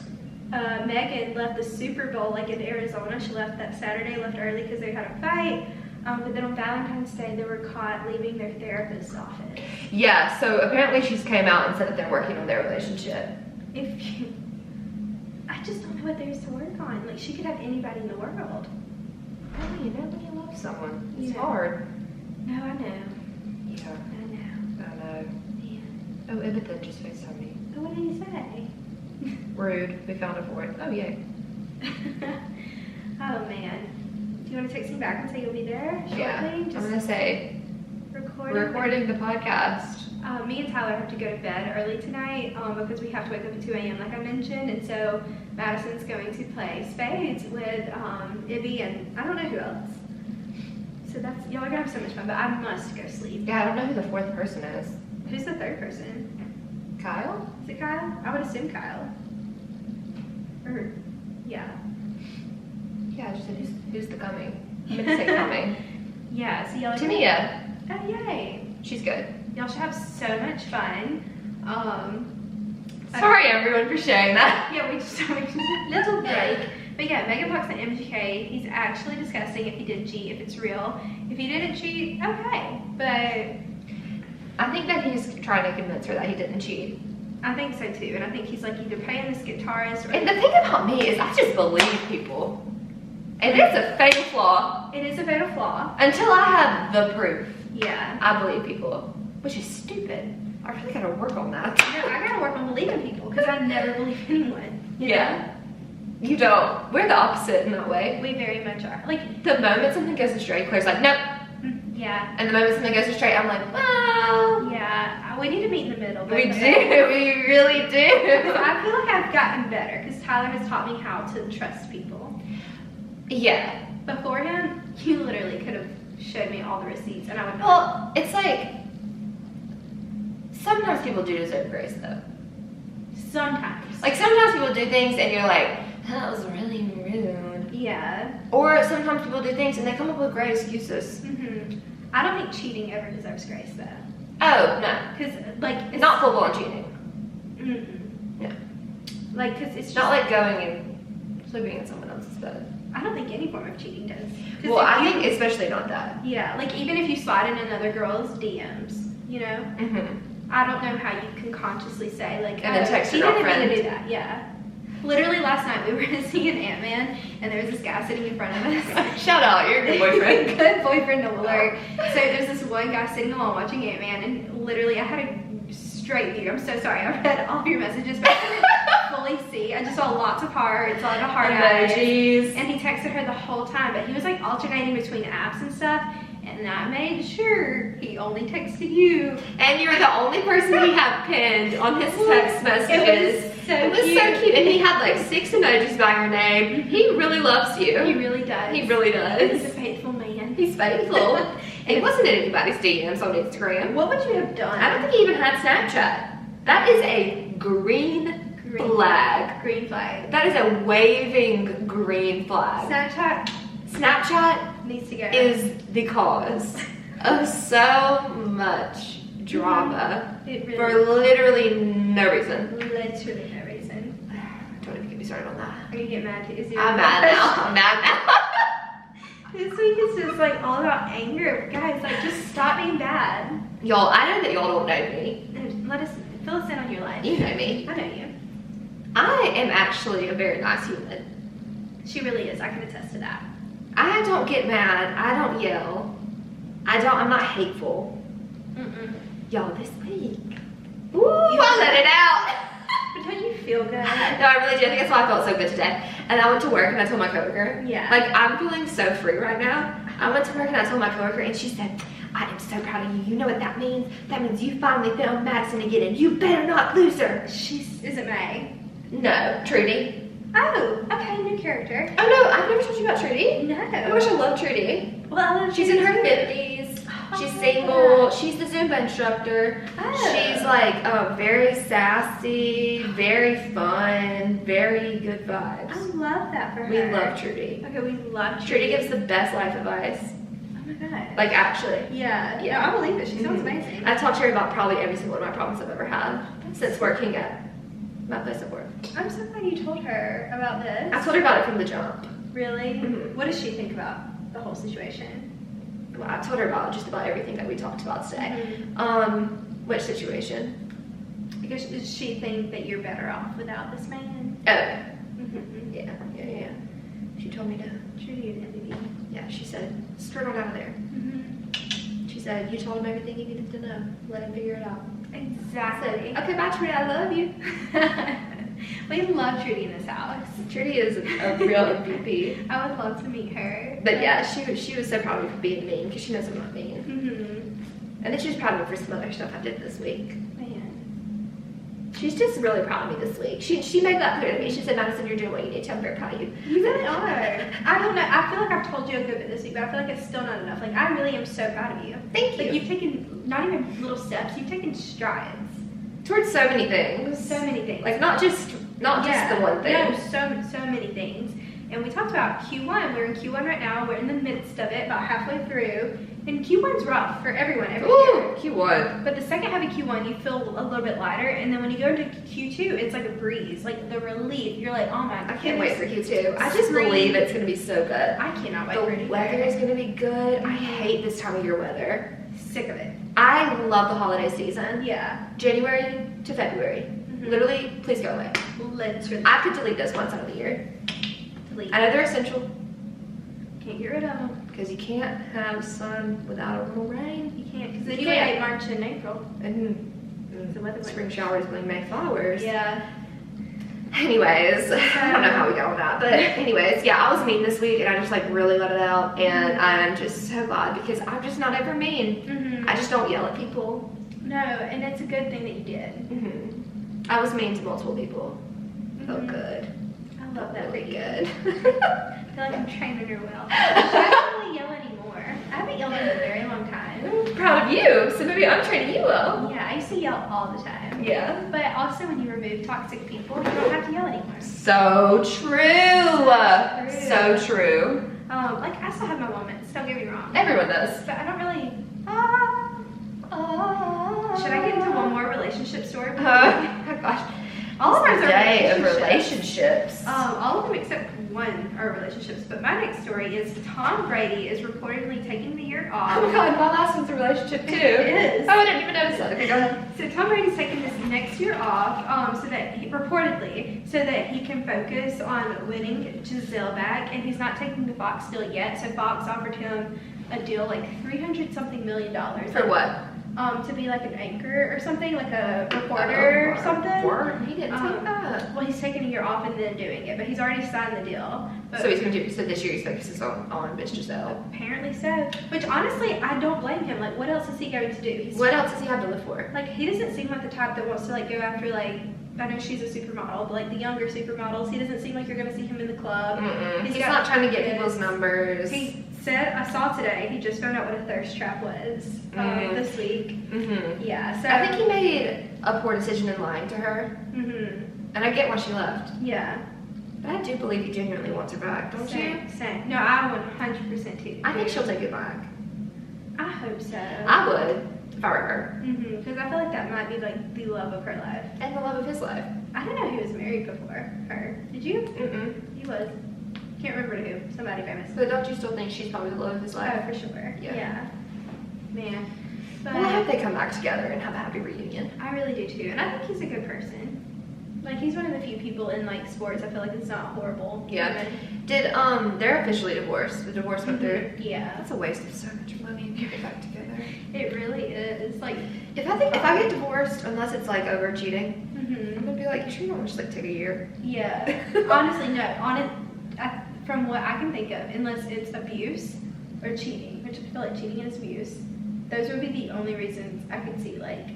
Megan left the Super Bowl like in Arizona. She left that Saturday, left early because they had a fight. But then on Valentine's Day, they were caught leaving their therapist's office. Yeah, so apparently she's came out and said that they're working on their relationship. If you, I just don't know what there is to work on. Like, she could have anybody in the world. Oh, you know when you love someone. It's Yeah. hard. No, I know. Yeah, I know. I know. Yeah. Oh, Ibitha just FaceTimed me. Oh, what did he say? Rude. We found a fourth. Oh, yay. Oh, man. Do you want to text me back and say you'll be there shortly? Yeah. I'm Just going to say, recording the podcast. Me and Tyler have to go to bed early tonight because we have to wake up at 2 a.m. like I mentioned, and so Madison's going to play spades with Ibby and I don't know who else. So that's, y'all are gonna have so much fun, but I must go sleep. Yeah, I don't know who the fourth person is. Who's the third person? Kyle? Is it Kyle? I would assume Kyle. Or, yeah. Yeah, I just said who's the coming. I meant to say coming. Yeah, so y'all are Tamia. Oh, yay. She's good. Y'all should have so much fun. Sorry everyone for sharing that. Yeah, we just a little break. But yeah, Megan Fox and MGK, he's actually discussing if he did cheat, if it's real. If he didn't cheat, okay. But I think that he's trying to convince her that he didn't cheat. I think so too. And I think he's like either paying this guitarist or And the thing about me is I just believe people. And it's a fatal flaw. it is a fatal flaw. Until I have the proof, Yeah. I believe people. Which is stupid. I really gotta work on that. No, I gotta work on believing people because I never believe anyone. You know? Yeah. You don't. We're the opposite in that way. We very much are. Like, The moment something goes astray, Claire's like, nope. yeah. And the moment something goes astray, I'm like, well. Yeah. We need to meet in the middle. We both of do. us. We really Because do. I feel like I've gotten better because Tyler has taught me how to trust people. Yeah. Before him, you literally could have showed me all the receipts and I would Well, it's like, sometimes people do deserve grace though. sometimes. Like sometimes people do things and you're like, that was really rude. Yeah. Or sometimes people do things and they come up with great excuses. I don't think cheating ever deserves grace though. Oh, no. Because, like, it's Not full blown cheating. Mm-mm. No. Like, because it's It's just, not like going and sleeping in someone else's bed. I don't think any form of cheating does. 'Cause Well, if I you- think especially not that. Yeah, like, even if you slide in another girl's DMs, you know? I don't know how you can consciously say, like, And then text she your didn't mean to girlfriend. do that, yeah. Literally last night we were seeing Ant-Man and there was this guy sitting in front of us. Shout out, you're a good boyfriend. Good boyfriend alert. So there's this one guy sitting alone watching Ant-Man and literally I had a straight view. I'm so sorry. I read all of your messages but I didn't fully see. I just saw lots of hearts, a lot of heart eyes. Emojis. And he texted her the whole time, but he was like alternating between apps and stuff. And I made sure he only texted you. And you're the only person he had pinned on his text messages. It was so so cute. And he had like 6 emojis by your name. He really loves you. He really does. He really He's a does. faithful man. He's faithful. It wasn't in anybody's DMs on Instagram. What would you have done? I don't think he even had Snapchat. That is a green flag. Green flag. That is a waving green flag. Snapchat Snapchat needs to go. is the cause of so much drama It really for literally no reason. literally no reason. Don't even get me started on that. Are you getting mad? Is it I'm mad now. I'm mad now. This week is just like all about anger. Guys, like just stop being bad. Y'all, I know that y'all don't know me. And let us fill us in on your life. You know me. I know you. I am actually a very nice human. She really is. I can attest to that. I don't get mad. I don't yell. I'm not hateful. Y'all, this week. Ooh, I let it out. But don't you feel good? No, I really do. I think that's why I felt so good today. And I went to work and I told my coworker. Yeah. Like, I'm feeling so free right now. I went to work and I told my coworker and she said, I am so proud of you. You know what that means? That means you finally found Madison again, and you better not lose her. Is it May? No, Trudy. Oh, okay, new character. Oh no, I've never told you about Trudy. No. Oh my gosh, I love Trudy. Well, I love She's in her Trudy too. 50s. She's Oh, single. yeah. She's the Zumba instructor. Oh. She's like very sassy, very fun, very good vibes. I love that for her. We love Trudy. Okay, we love Trudy gives the best life advice. Oh my god. Like actually. Yeah. Yeah. No, I believe it. She sounds Mhm. amazing. I talked to her about probably every single one of my problems I've ever had since working at my place of work. I'm so glad you told her about this. I told her about it from the jump. Really? Mhm. What does she think about the whole situation? Well, I told her about just about everything that we talked about today. Which situation? Because does she think that you're better off without this man? Oh, Mm-hmm. yeah. She told me to. Trudy and MVP. Yeah, she said, straight on out of there. Mm-hmm. She said, you told him everything he needed to know. Let him figure it out. I Exactly. said, okay, bye, Trudy. I love you. We love Trudy in this house. Trudy is a real MVP. I would love to meet her. But yeah, she was so proud of me for being mean because she knows I'm not mean. Mm-hmm. And then she was proud of me for some other stuff I did this week. Man. She's just really proud of me this week. She made that clear to me. She said, Madison, you're doing what you need to. I'm very proud of you. You really are. I don't know. I feel like I've told you a good bit this week, but I feel like it's still not enough. Like, I really am so proud of you. Thank Like, you. you've taken not even little steps, you've taken strides. Towards so many things. So many things. Like not just the one thing. No, so many things. And we talked about Q1. We're in Q1 right now. We're in the midst of it, about halfway through. And Q1's rough for everyone every year. Q1. But the second half of Q1, you feel a little bit lighter. And then when you go into Q2, it's like a breeze. Like the relief. You're like, oh my God. I can't wait for Q2. I just believe it's going to be so good. I cannot wait for it. The weather is going to be good. I hate this time of year weather. Sick of it. I love the holiday season. Yeah. January to February. Mhm. Literally, please go away. Literally. I could delete those months out of the year. Delete. I know they're essential Can't get rid of them. because you can't have sun without a little rain. You can't, because then You you can't. wait March and April. And The weather spring showers bring May flowers. Yeah. Anyways, I don't know how we got on that, but anyways, yeah, I was mean this week and I just like really let it out, and I'm just so glad because I'm just not ever mean. Mm-hmm. I just don't yell at people. No, and it's a good thing that you did. I was mean to multiple people. Felt Mhm. good. I love that. Really for you. good. I feel like I'm training her well. I don't really yell anymore. I haven't yelled in a very long time. I'm proud of you, so maybe I'm training you well. Yeah, I used to yell all the time. Yeah. But also when you remove toxic people, you don't have to yell anymore. So true. So true. Like I still have my moments, don't get me wrong. Everyone does. But I don't really should I get into one more relationship story? Oh gosh. All of ours are Day of relationships. relationships. All of them except one are relationships. But my next story is Tom Brady is reportedly taking the year off. Oh my god, my last one's a relationship too. It is. Oh, I didn't even notice that. Okay, go ahead. So Tom Brady's taking this next year off, so that reportedly, so that he can focus on winning Giselle back, and he's not taking the Fox deal yet. So Fox offered him a deal like $300-something million. For what? To be like an anchor or something, like a reporter or something. Word. He didn't take that. Well, he's taking a year off and then doing it, but he's already signed the deal. But So he's gonna do. So this year he focuses on Miss Giselle. apparently so. Which honestly, I don't blame him. Like, what else is he going to do? He's What else does he have to live for? like, he doesn't seem like the type that wants to like go after like, I know she's a supermodel, but like the younger supermodels, he doesn't seem like you're gonna see him in the club. He's got not trying to get kids. people's numbers. He said, I saw today, he just found out what a thirst trap was this week. Yeah, so I think he made a poor decision in lying to her, and I get why she left. yeah. But I do believe he genuinely wants her back, don't you? Same. No, I 100% too. I think she'll take it back. I hope so. I would if I were her. Because I feel like that might be like the love of her life. And the love of his life. I didn't know he was married before her. Did you? He was. Can't remember to who. Somebody famous. But don't you still think she's probably the love of his life? Oh, for sure. Yeah. Man. But Well, I hope they come back together and have a happy reunion. I really do too. And I think he's a good person. Like, he's one of the few people in like sports I feel like it's not horrible. Yeah. Did they're officially divorced. The divorce went through. Yeah. That's a waste of so much money to get back together. It really is. Like, If I get divorced, unless it's like over cheating, I'm gonna be like, you sure you want to just like take a year? yeah. Honestly, no. From what I can think of, unless it's abuse or cheating, which I feel like cheating is abuse. those would be the only reasons I could see like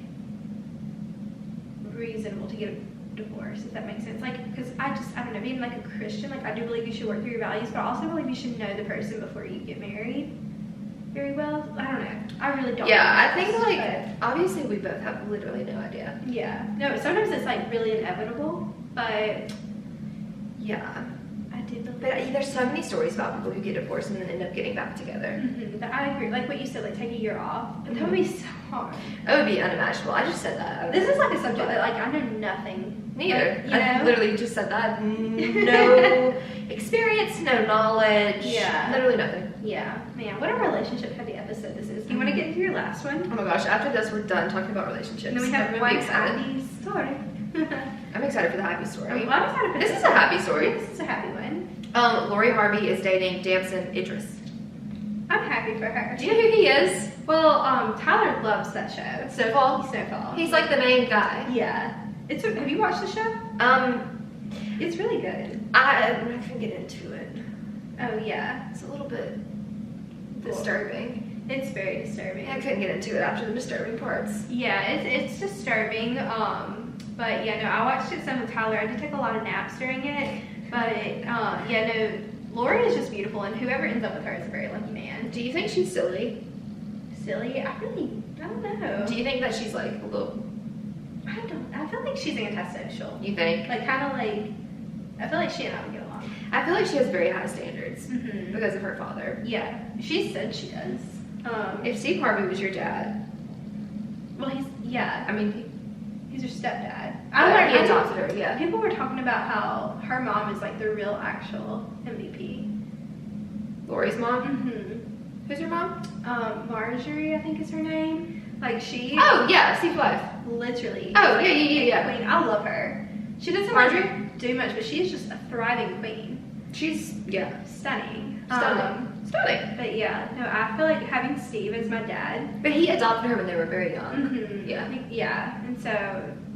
reasonable to get a divorce, if that makes sense. Like, because I don't know, being like a Christian, like I do believe you should work through your values, but I also believe you should know the person before you get married very well. I don't know. I really don't. Yeah, I think like obviously we both have literally no idea. Yeah. No, sometimes it's like really inevitable, but Yeah. I do believe. But there's so many stories about people who get divorced and then end up getting back together. But I agree. Like what you said, like take a year off. But that would be so hard. It would be unimaginable. I just said that. This is like a subject that like I know nothing. Neither. Like, you I know? literally just said that. No experience, no knowledge. Yeah. Literally nothing. Yeah. Man, what a relationship heavy episode this is. Do you want to get into your last one? Oh my gosh, after this we're done talking about relationships. And then we have I'm one really excited. happy story. I'm excited for the happy story. I'm excited for This is a happy story. This is a happy one. Lori Harvey is dating Damson Idris. I'm happy for her. Do you know who he is? Well, Tyler loves that show. Snowfall? Snowfall. He's like the main guy. Yeah. Have you watched the show? It's really good. I'm not gonna get into it. Oh yeah. It's a little bit disturbing. It's very disturbing. I couldn't get into it after the disturbing parts. Yeah, it's disturbing. But yeah, no, I watched it some with Tyler. I did take a lot of naps during it. But yeah, no, Lori is just beautiful, and whoever ends up with her is a very lucky man. Do you think she's silly? Silly? I don't know. Do you think that she's like a little? I feel like she's antisocial. You think? Like kind of like, I feel like she and I would get along. I feel like she has very high standards Mm-hmm. because of her father. Yeah, she said she does. If Steve Harvey was your dad, Well, I mean, he's her stepdad. he adopted her. Yeah. People were talking about how her mom is like the real actual MVP. Lori's mom. Mm-hmm. Who's your mom? Marjorie, I think is her name. Like she. Oh yeah, Steve's wife. Literally. Oh, like, yeah. Queen. I love her. She doesn't Marjorie? like do much, but she's just a thriving queen. She's Stunning. stunning. But yeah, no, I feel like having Steve as my dad. But he adopted her when they were very young. Mm-hmm. Yeah. Yeah, and so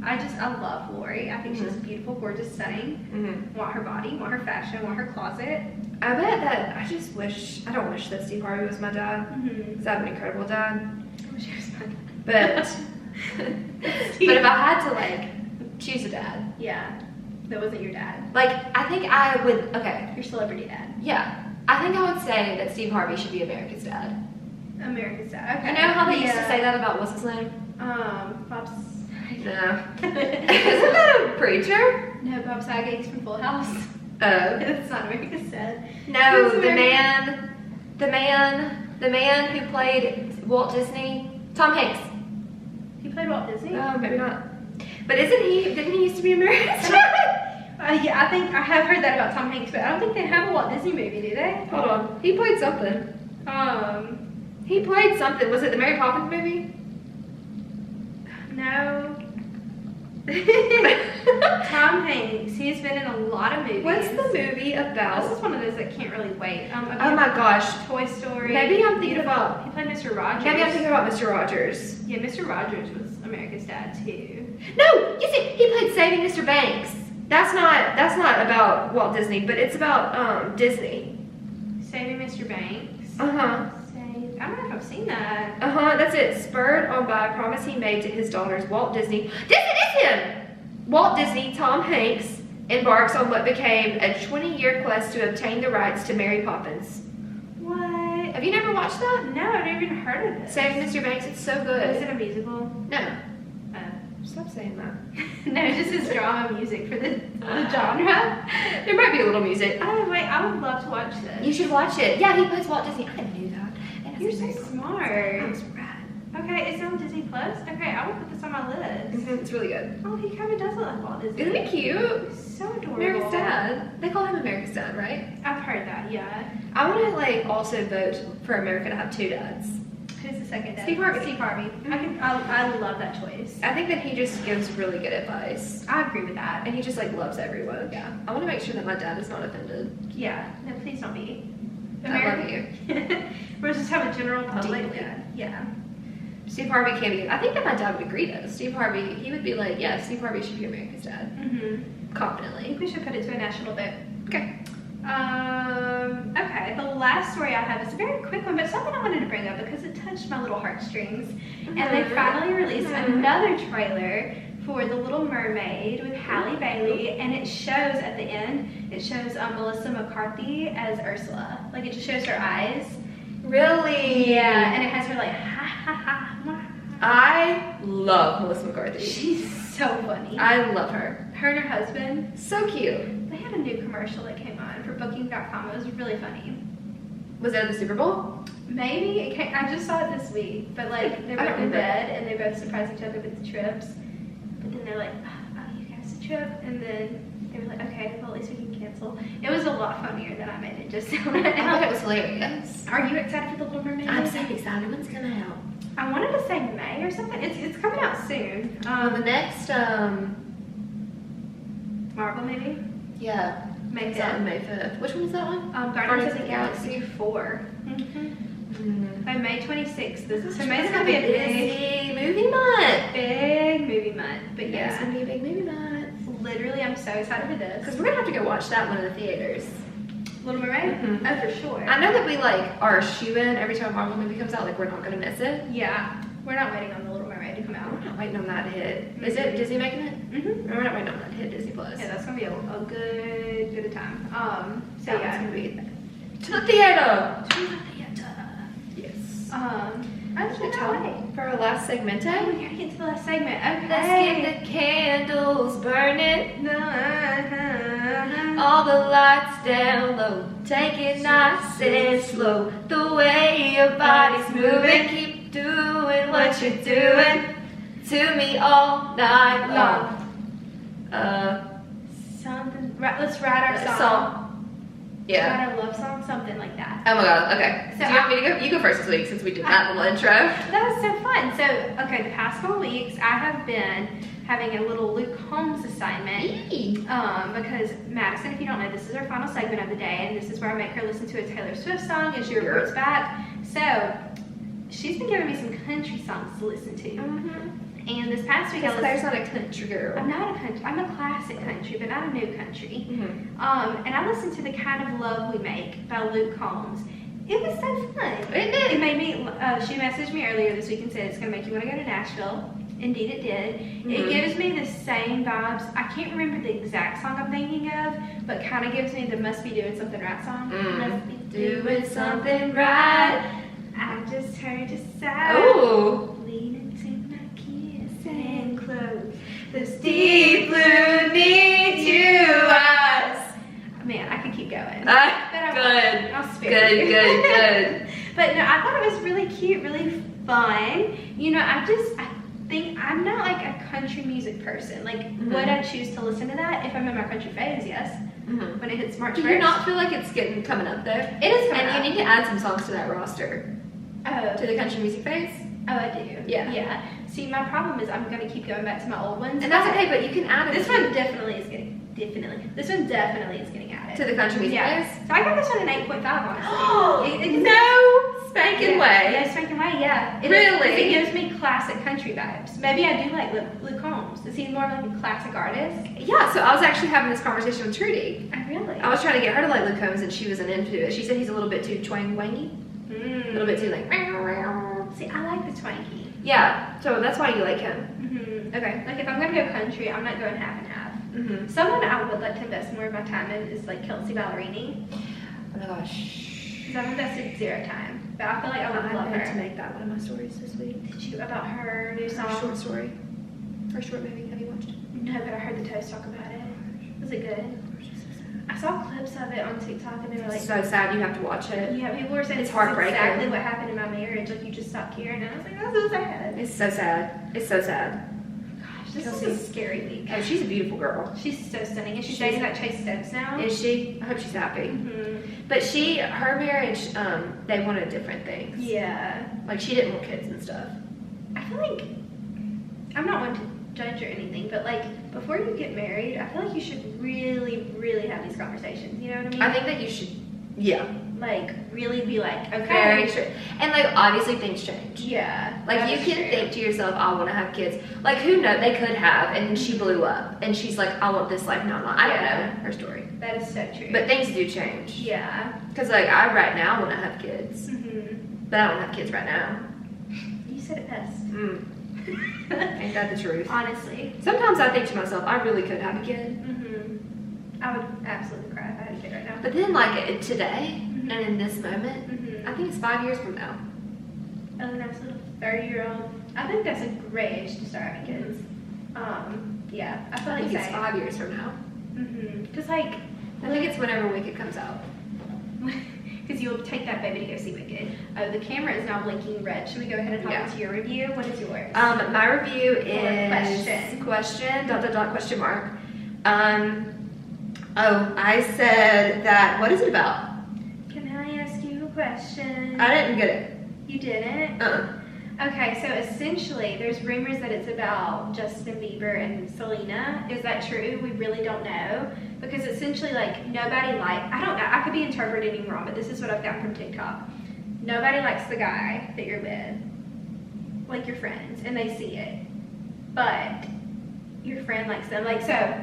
I love Lori. I think she's beautiful, gorgeous, stunning. Mm-hmm. Want her body, want her fashion, want her closet. I bet that I don't wish that Steve Harvey was my dad. Mm-hmm. Because I have an incredible dad. I wish he was my But dad. but if I had to like choose a dad, Yeah, that wasn't your dad. like I think I would. Okay, Your celebrity dad. yeah, I think I would say that Steve Harvey should be America's dad. America's dad. Okay. You know how they used to say that about what's his name? Bob's. No, isn't that a preacher? No, Bob Saget's from Full House. Oh That's not America's dad. no, Who's the America's man who played Walt Disney, Tom Hanks. He played Walt Disney. Oh, maybe not. But didn't he used to be America's dad? Yeah, I think I have heard that about Tom Hanks, but I don't think they have a Walt Disney movie, do they? Hold on, he played something. He played something. Was it the Mary Poppins movie? No. Tom Hanks. He's been in a lot of movies. What's the movie about? This is one of those that can't really wait. Oh my gosh. Toy Story. Maybe I'm thinking about. He played Mr. Rogers. Maybe I'm thinking about Mr. Rogers. Yeah, Mr. Rogers was America's dad too. No, you see, he played Saving Mr. Banks. That's not about Walt Disney, but it's about Disney. Saving Mr. Banks. Uh-huh. I don't know if I've seen that. That's it. Spurred on by a promise he made to his daughters, Walt Disney. This is him! Walt Disney, Tom Hanks, embarks on what became a 20-year quest to obtain the rights to Mary Poppins. What? Have you never watched that? No, I've never even heard of this. Saving Mr. Banks, it's so Is good. it a musical? No. Stop saying that. No, it's just his drama music for the genre. There might be a little music. Oh wait, I would love to watch this. You should watch it. Yeah, he plays Walt Disney. I knew that. And You're it's so very cool. smart. That was rad. Okay, it's on Disney Plus. Okay, I will put this on my list. It's really good. Oh, he kind of does look like Walt Disney. Isn't he cute? So adorable. America's Dad. They call him America's Dad, right? I've heard that. Yeah. I want to also vote for America to have two dads. Who's the second dad? Steve Harvey. Steve Harvey. I love that choice. I think that he just gives really good advice. I agree with that. And he just loves everyone. Yeah. I want to make sure that my dad is not offended. Yeah. No, please don't be. I love you. We'll just have a general public Deeply. dad. Yeah. Steve Harvey can't be. I think that my dad would agree though. Steve Harvey, he would be like, yeah, Steve Harvey should be America's Dad. I Confidently. think we should put it to a national vote. Okay. Okay, the last story I have is a very quick one, but something I wanted to bring up because it touched my little heartstrings. And they finally released another trailer for The Little Mermaid with Halle Bailey, and it shows at the end, it shows Melissa McCarthy as Ursula. Like, it just shows her eyes. Really? Yeah, and it has her like, ha ha ha, ha. I love Melissa McCarthy. She's so funny. I love her. Her and her husband, So cute. they had a new commercial that came on for Booking.com. It was really funny. Was that at the Super Bowl? Maybe it came, I just saw it this week, but like they're I both don't in remember. bed and they both surprise each other with the trips. But then they're like, oh, you guys a trip, and then they were like, okay, well at least we can cancel. It was a lot funnier than I made it just sound right I thought now. it was hilarious. Are you excited for The Little Mermaid? I'm so excited. When's it coming out? I wanted to say May or something. It's coming out soon. The next, Marvel movie. yeah, May it's out on 5th. May 5th. Which one is that one? Guardians of the Galaxy 4. By May 26th. So May's gonna be a big, movie month. big movie month. But It's yeah, gonna be a big movie month. literally, I'm so excited for this. Because we're gonna have to go watch that one in the theaters. Little Mermaid? Mhm. Oh, for sure. I know that we like are shoo-in every time a Marvel movie comes out. Like we're not gonna miss it. Yeah, we're not waiting on The Little Mermaid to come out. We're not waiting on that to hit. Is it Disney making it? Mm-hmm. We're not waiting on that to hit Disney Plus. Yeah, that's gonna be a good time. So That one's yeah. gonna be to the theater. Yes. I just can't wait. For our last segment, Oh, we gotta get to the last segment. Okay. let's get the candles burning, No. all the lights down low, take it nice and slow. The way your body's moving, keep doing what you're doing to me all night long. Something. Right, let's write our song. Song. Yeah. Write our love song, something like that. Oh my god. Okay. So Do you want me to go? You go first this week since we did that little intro. That was so fun. So, okay, the past couple weeks, I have been having a little Luke Holmes assignment. Because Madison, if you don't know, this is our final segment of the day, and this is where I make her listen to a Taylor Swift song as she reports back. So, she's been giving me some country songs to listen to. And this past week, I Because listened. Claire's not a country girl. I'm not a country. I'm a classic country, but not a new country. Mhm. And I listened to "The Kind of Love We Make" by Luke Holmes. It was so fun. Isn't it? It made me. She messaged me earlier this week and said it's gonna make you want to go to Nashville. Indeed, it did. It Mhm. gives me the same vibes. I can't remember the exact song I'm thinking of, but kind of gives me the "Must Be Doing Something Right" song. Must be Doing something right. I just heard you sigh. Ooh. Lean into my kiss and close those deep blue need you eyes. Man, I could keep going. But I Good. won't. I'll spare you. Good. But no, I thought it was really cute, really fun. You know, I think I'm not like a country music person. Like, would I choose to listen to that if I'm in my country phase? Yes. Mhm. When it hits March Do 1st. you not feel like it's getting coming up though? It is coming And up. you need to add some songs to that roster. Oh. To the country music phase. Oh, I do. Yeah. Yeah. See, my problem is I'm gonna keep going back to my old ones. And that's okay, but you can add it This one definitely is getting This one definitely is getting added. to the country music Yeah. phase. So I got this one an 8.5 honestly. No spanking way. No spanking way, yeah. Really? It gives me classic country vibes. Maybe I do like Luke Holmes. Is he more like a classic artist? Yeah, so I was actually having this conversation with Trudy. I really. I was trying to get her to like Luke Combs and she wasn't into it. She said he's a little bit too twang-wangy. A little bit too like. See, I like the twanky. Yeah, so that's why you like him. Okay. Like if I'm gonna go country, I'm not going half and half. Mm-hmm. Someone I would like to invest more of my time in is like Kelsey Ballerini. Oh my gosh. Because I've invested 0 time. But I feel like I would love meant to her. make that one of my stories this week. Did you about her new Her song? short story. Her short movie. Have you watched it? No, but I heard the Toast talk about it. Was it good? I saw clips of it on TikTok and they were like, It's so sad. You have to watch it. yeah, people were saying It's this is heartbreaking. exactly what happened in my marriage. Like you just stopped caring, and I was like, that's so sad. It's so sad. It's so sad. Gosh, this Kelsey. is a scary week. Oh, she's a beautiful girl. She's so stunning, and she's She's- dating that Chase Stokes now. Is she? I hope she's happy. Mhm. But her marriage, they wanted different things. Yeah, Like she didn't want kids and stuff. I feel like I'm not one to judge or anything, but like before you get married, I feel like you should really, really have these conversations. You know what I mean? I think that you should, yeah. like really be like, okay. Very true. And like obviously things change. Yeah. Like that you is can true. think to yourself, I want to have kids. Like who knows? They could have, and she blew up, and she's like, I want this life now. I don't Yeah. know her story, That is so true. but things do change. yeah. Because like I right now want to have kids, Mm-hmm. but I don't have kids right now. You said it best. Ain't that the truth? Honestly. Sometimes I think to myself, I really could have a kid, Mm-hmm. I would absolutely cry if I had a kid right now. but then like today Mhm. and in this moment, Mm-hmm. I think it's 5 years from now. Oh, that's a little 30-year-old. I think that's a great age to start having kids. Yeah, I feel I like think it's 5 years from now. Because like, I think it's whenever Wicked comes out. because you'll take that baby to go see Wicked. Oh, the camera is now blinking red. Should we go ahead and hop Yeah. into your review? What is yours? My review is question. question mark. Oh, I said that. What is it about? Can I ask you a question? I didn't get it. You didn't? Okay, so essentially, there's rumors that it's about Justin Bieber and Selena. Is that true? We really don't know. Because essentially, like, nobody I don't know, I could be interpreting wrong, but this is what I've gotten from TikTok. Nobody likes the guy that you're with, like your friends, and they see it. But your friend likes them. Like, so,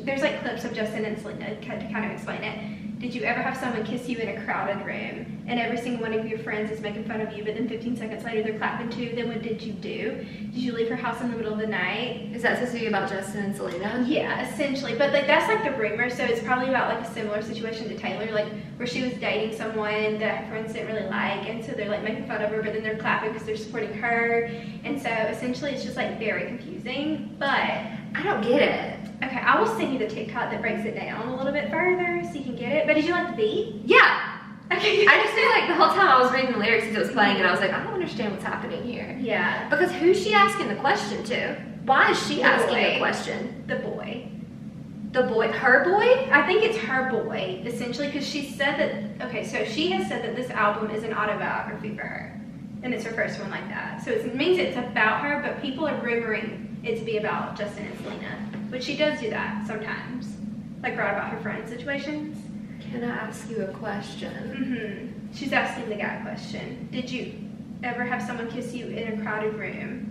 there's like clips of Justin and Selena to kind of explain it. Did you ever have someone kiss you in a crowded room and every single one of your friends is making fun of you, but then 15 seconds later they're clapping too? Then what did you do? Did you leave her house in the middle of the night? Is that supposed to be about Justin and Selena? Yeah, essentially. But like that's like the rumor, so it's probably about like a similar situation to Taylor, like where she was dating someone that her friends didn't really like, and so they're like making fun of her, but then they're clapping because they're supporting her. And so essentially it's just like very confusing. But I don't get it. okay, I will send you the TikTok that breaks it down a little bit further so you can get it. But did you like the beat? Yeah. Okay. I just feel like the whole time I was reading the lyrics as it was playing, and I was like, I don't understand what's happening here. Yeah. Because who's she asking the question to? Why is she The asking boy. the question? The boy. The boy, her boy? I think it's her boy, essentially, because she said that, okay, so she has said that this album is an autobiography for her. And it's her first one like that. So it means it's about her, but people are rumoring it to be about Justin and Selena. But she does do that sometimes. Like write about her friends' situations. Can I ask you a question? She's asking the guy a question. Did you ever have someone kiss you in a crowded room?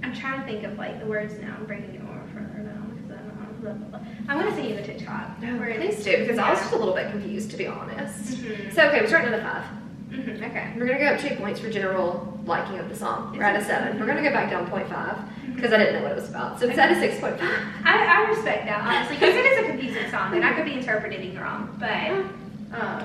I'm trying to think of like the words now. I'm bringing it more further down because I don't know. Blah, blah, blah. I'm going to send you the TikTok. No, where it- please do, because I was Yeah. just a little bit confused, to be honest. Mhm. So, okay, we're starting at a 5. Okay. We're gonna go up 2 points for general liking of the song. We're at a 7. We're gonna go back down 0.5 because I didn't know what it was about. So it's at a 6.5. I respect that, honestly, because it is a confusing song, and I could be interpreting it wrong, but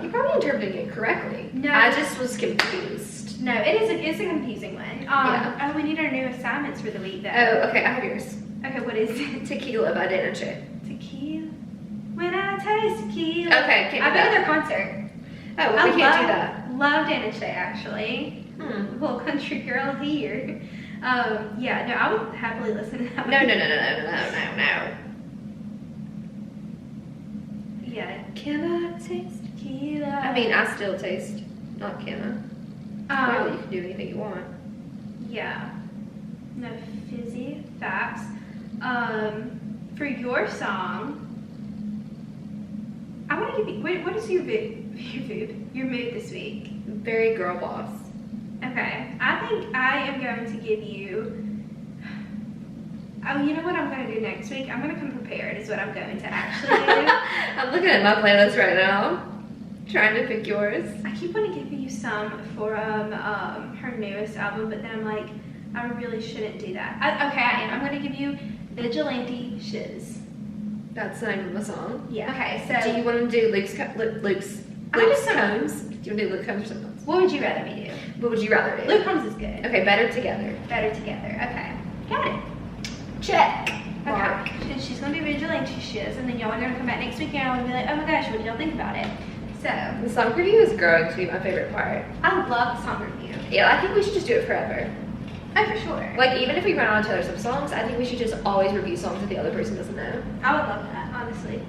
You probably interpreted it correctly. No. I just was confused. no, it's a confusing one. Yeah. Oh, we need our new assignments for the week, though. Oh, okay, I have yours. Okay, what is it? Tequila by Dana Che. Tequila. When I taste tequila. Okay, can't do I've been to that. their concert. Oh, well, we can't do that. Love Dana Che, actually. Little country girl here. Yeah, no, I would happily listen to that No, one. no, no, no, no, no, no, no. Yeah. Can I taste? Tequila. I mean, I still taste, not can I. Well, you can do anything you want. Yeah. No fizzy facts. For your song, I want to give you. What is your mood this week? Very girl boss. Okay, I think I am going to give you. Oh, you know what I'm going to do next week? I'm going to come prepared. Is what I'm going to actually do. I'm looking at my playlist right now, trying to pick yours. I keep wanting to give you some for her newest album, but then I'm like, I really shouldn't do that. Okay, I am. I'm going to give you Vigilante Shiz. That's the name of the song. Yeah. Okay, so Do you want to do Luke's I just don't- Combs? Do you want to do Luke Combs or something else? what would you rather me do? What would you rather do? Luke Combs is good. Okay, Better Together. Better Together. Okay. Got it. Check. Mark. Okay. And she's going to do Vigilante Shiz, and then y'all are going to come back next week and y'all will be like, oh my gosh, what do y'all think about it? So, The song review is growing to be my favorite part. I love the song review. Yeah, I think we should just do it forever. Oh, for sure. Like, even if we run out of Taylor Swift songs, I think we should just always review songs that the other person doesn't know. I would love that, honestly.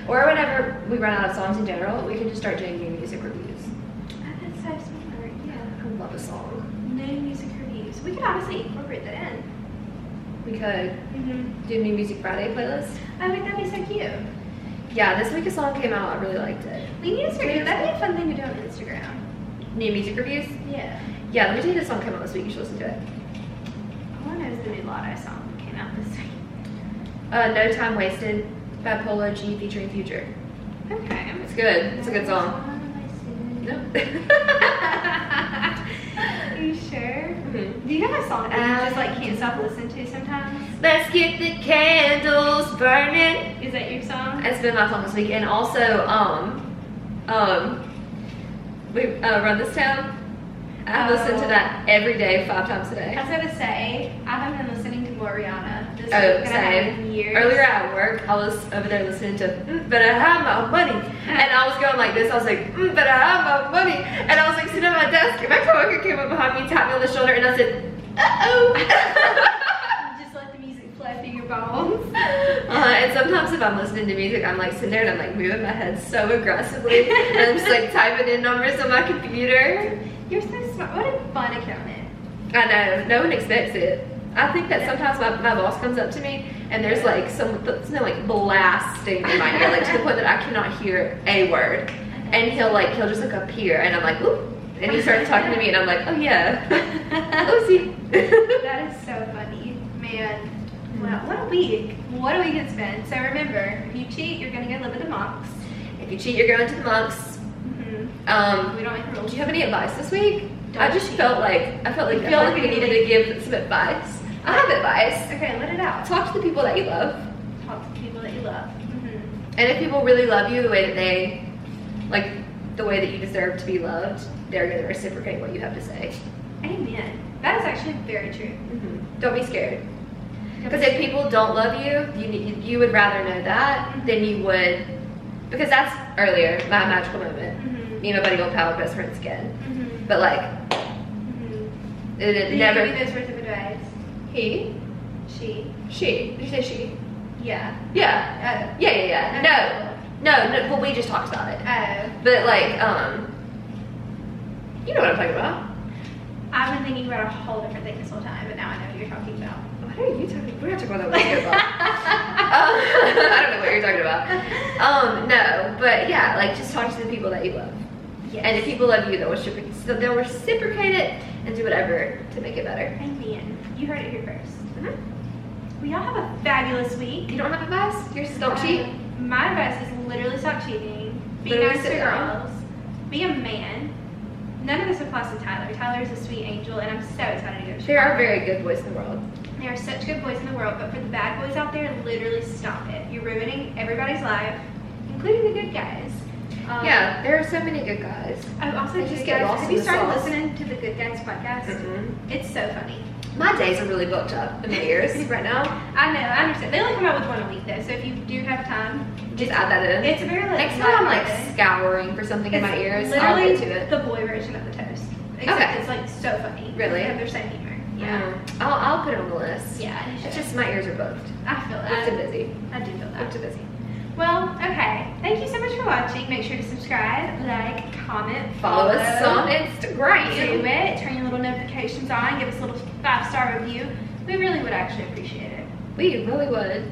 Or whenever we run out of songs in general, we can just start doing new music reviews. Oh, that's so smart. Yeah. I love a song. New music reviews. We could honestly incorporate that in. We could do New Music Friday playlist. I think that'd be so cute. Yeah, this week a song came out. I really liked it. We need to start doing that'd be a fun thing to do on Instagram. New music reviews. Yeah. Yeah, let me tell you, this song came out this week. You should listen to it. All I know is the new Lotto song that came out this week. No Time Wasted by Polo G featuring Future. Okay. It's good. It's a good song. No. Are you sure? Mhm. Do you have a song that you just like can't stop listening to sometimes? Let's get the candles burning. Is that your song? It's been my song this week, and also we Run This Town. I listen to that every day, 5 times a day. I was gonna say I haven't been listening to more Rihanna this Oh, week than I have same. in years. Earlier at work, I was over there listening to But I Have My Money. And I was going like this. I was like, But I Have My Money. And I was like sitting at my desk, and my coworker came up behind me, tapped me on the shoulder, and I said, uh-oh. Just let the music play through your bones. And sometimes if I'm listening to music, I'm like sitting there and I'm like moving my head so aggressively. And I'm just like typing in numbers on my computer. You're so smart. What a fun accountant. I know, no one expects it. I think that sometimes my boss comes up to me and there's like something like blasting in my ear, like to the point that I cannot hear a word. And he'll just look up here and I'm like, oop. And he starts talking to me and I'm like, oh yeah. Oopsie. That is so funny. Man, wow, what a week. What a week it's been. So remember, if you cheat, you're gonna go live with the monks. If you cheat, you're going to the monks. We don't make Do rules. you have any advice this week? Don't I just cheat. felt like we needed to give some advice. I have advice. Okay, let it out. Talk to the people that you love. Talk to people that you love. And if people really love you the way that they, like the way that you deserve to be loved, they're going to reciprocate what you have to say. Amen. That is actually very true. Don't be scared. Because if people don't love you, you would rather know that than you would, because that's earlier, my magical moment. Me and my buddy old pal are best friends again. But like, it never. Give me those words of advice. He? She. She. Did you say she? Yeah. Yeah. Yeah. No, well, we just talked about it. Oh. But like, you know what I'm talking about. I've been thinking about a whole different thing this whole time, but now I know what you're talking about. What are you talking about? We're not talking about what you're talking about. I don't know what you're talking about. No, but yeah, like just talk to the people that you love. Yes. And if people love you, they'll reciprocate it and do whatever to make it better. Amen. You heard it here first. We all have a fabulous week. You don't have advice? Yours is don't cheat? My advice is literally stop cheating. Be Literally nice to sit down. girls. Be a man. None of this applies to Tyler. Tyler is a sweet angel, and I'm so excited to go to Chicago. There are very good boys in the world. There are such good boys in the world, but for the bad boys out there, literally stop it. You're ruining everybody's life, including the good guys. Yeah, there are so many good guys. Oh, also, They Good just get Guys. lost Have in you the started sauce. listening to the Good Guys podcast? It's so funny. My days are really booked up in my ears right now. I know, I understand. They only come out with one a week though, so if you do have time, Just add that in. it's very like Next time I'm like lighthearted. scouring for something in my ears, Literally I'll get to it. the boy version of the toast. Except Okay. it's like so funny. Really? They have their same humor. Yeah. I'll put it on the list. Yeah, you should. It's just my ears are booked. I feel I'm that. too busy. I do feel I'm that. too busy. Well, okay. Thank you so much for watching. Make sure to subscribe, like, comment, Follow us on Instagram. Do it. Turn your little notifications on. Give us a little 5-star review. We really would actually appreciate it. We really would.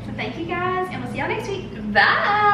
So thank you guys, and we'll see y'all next week. Bye.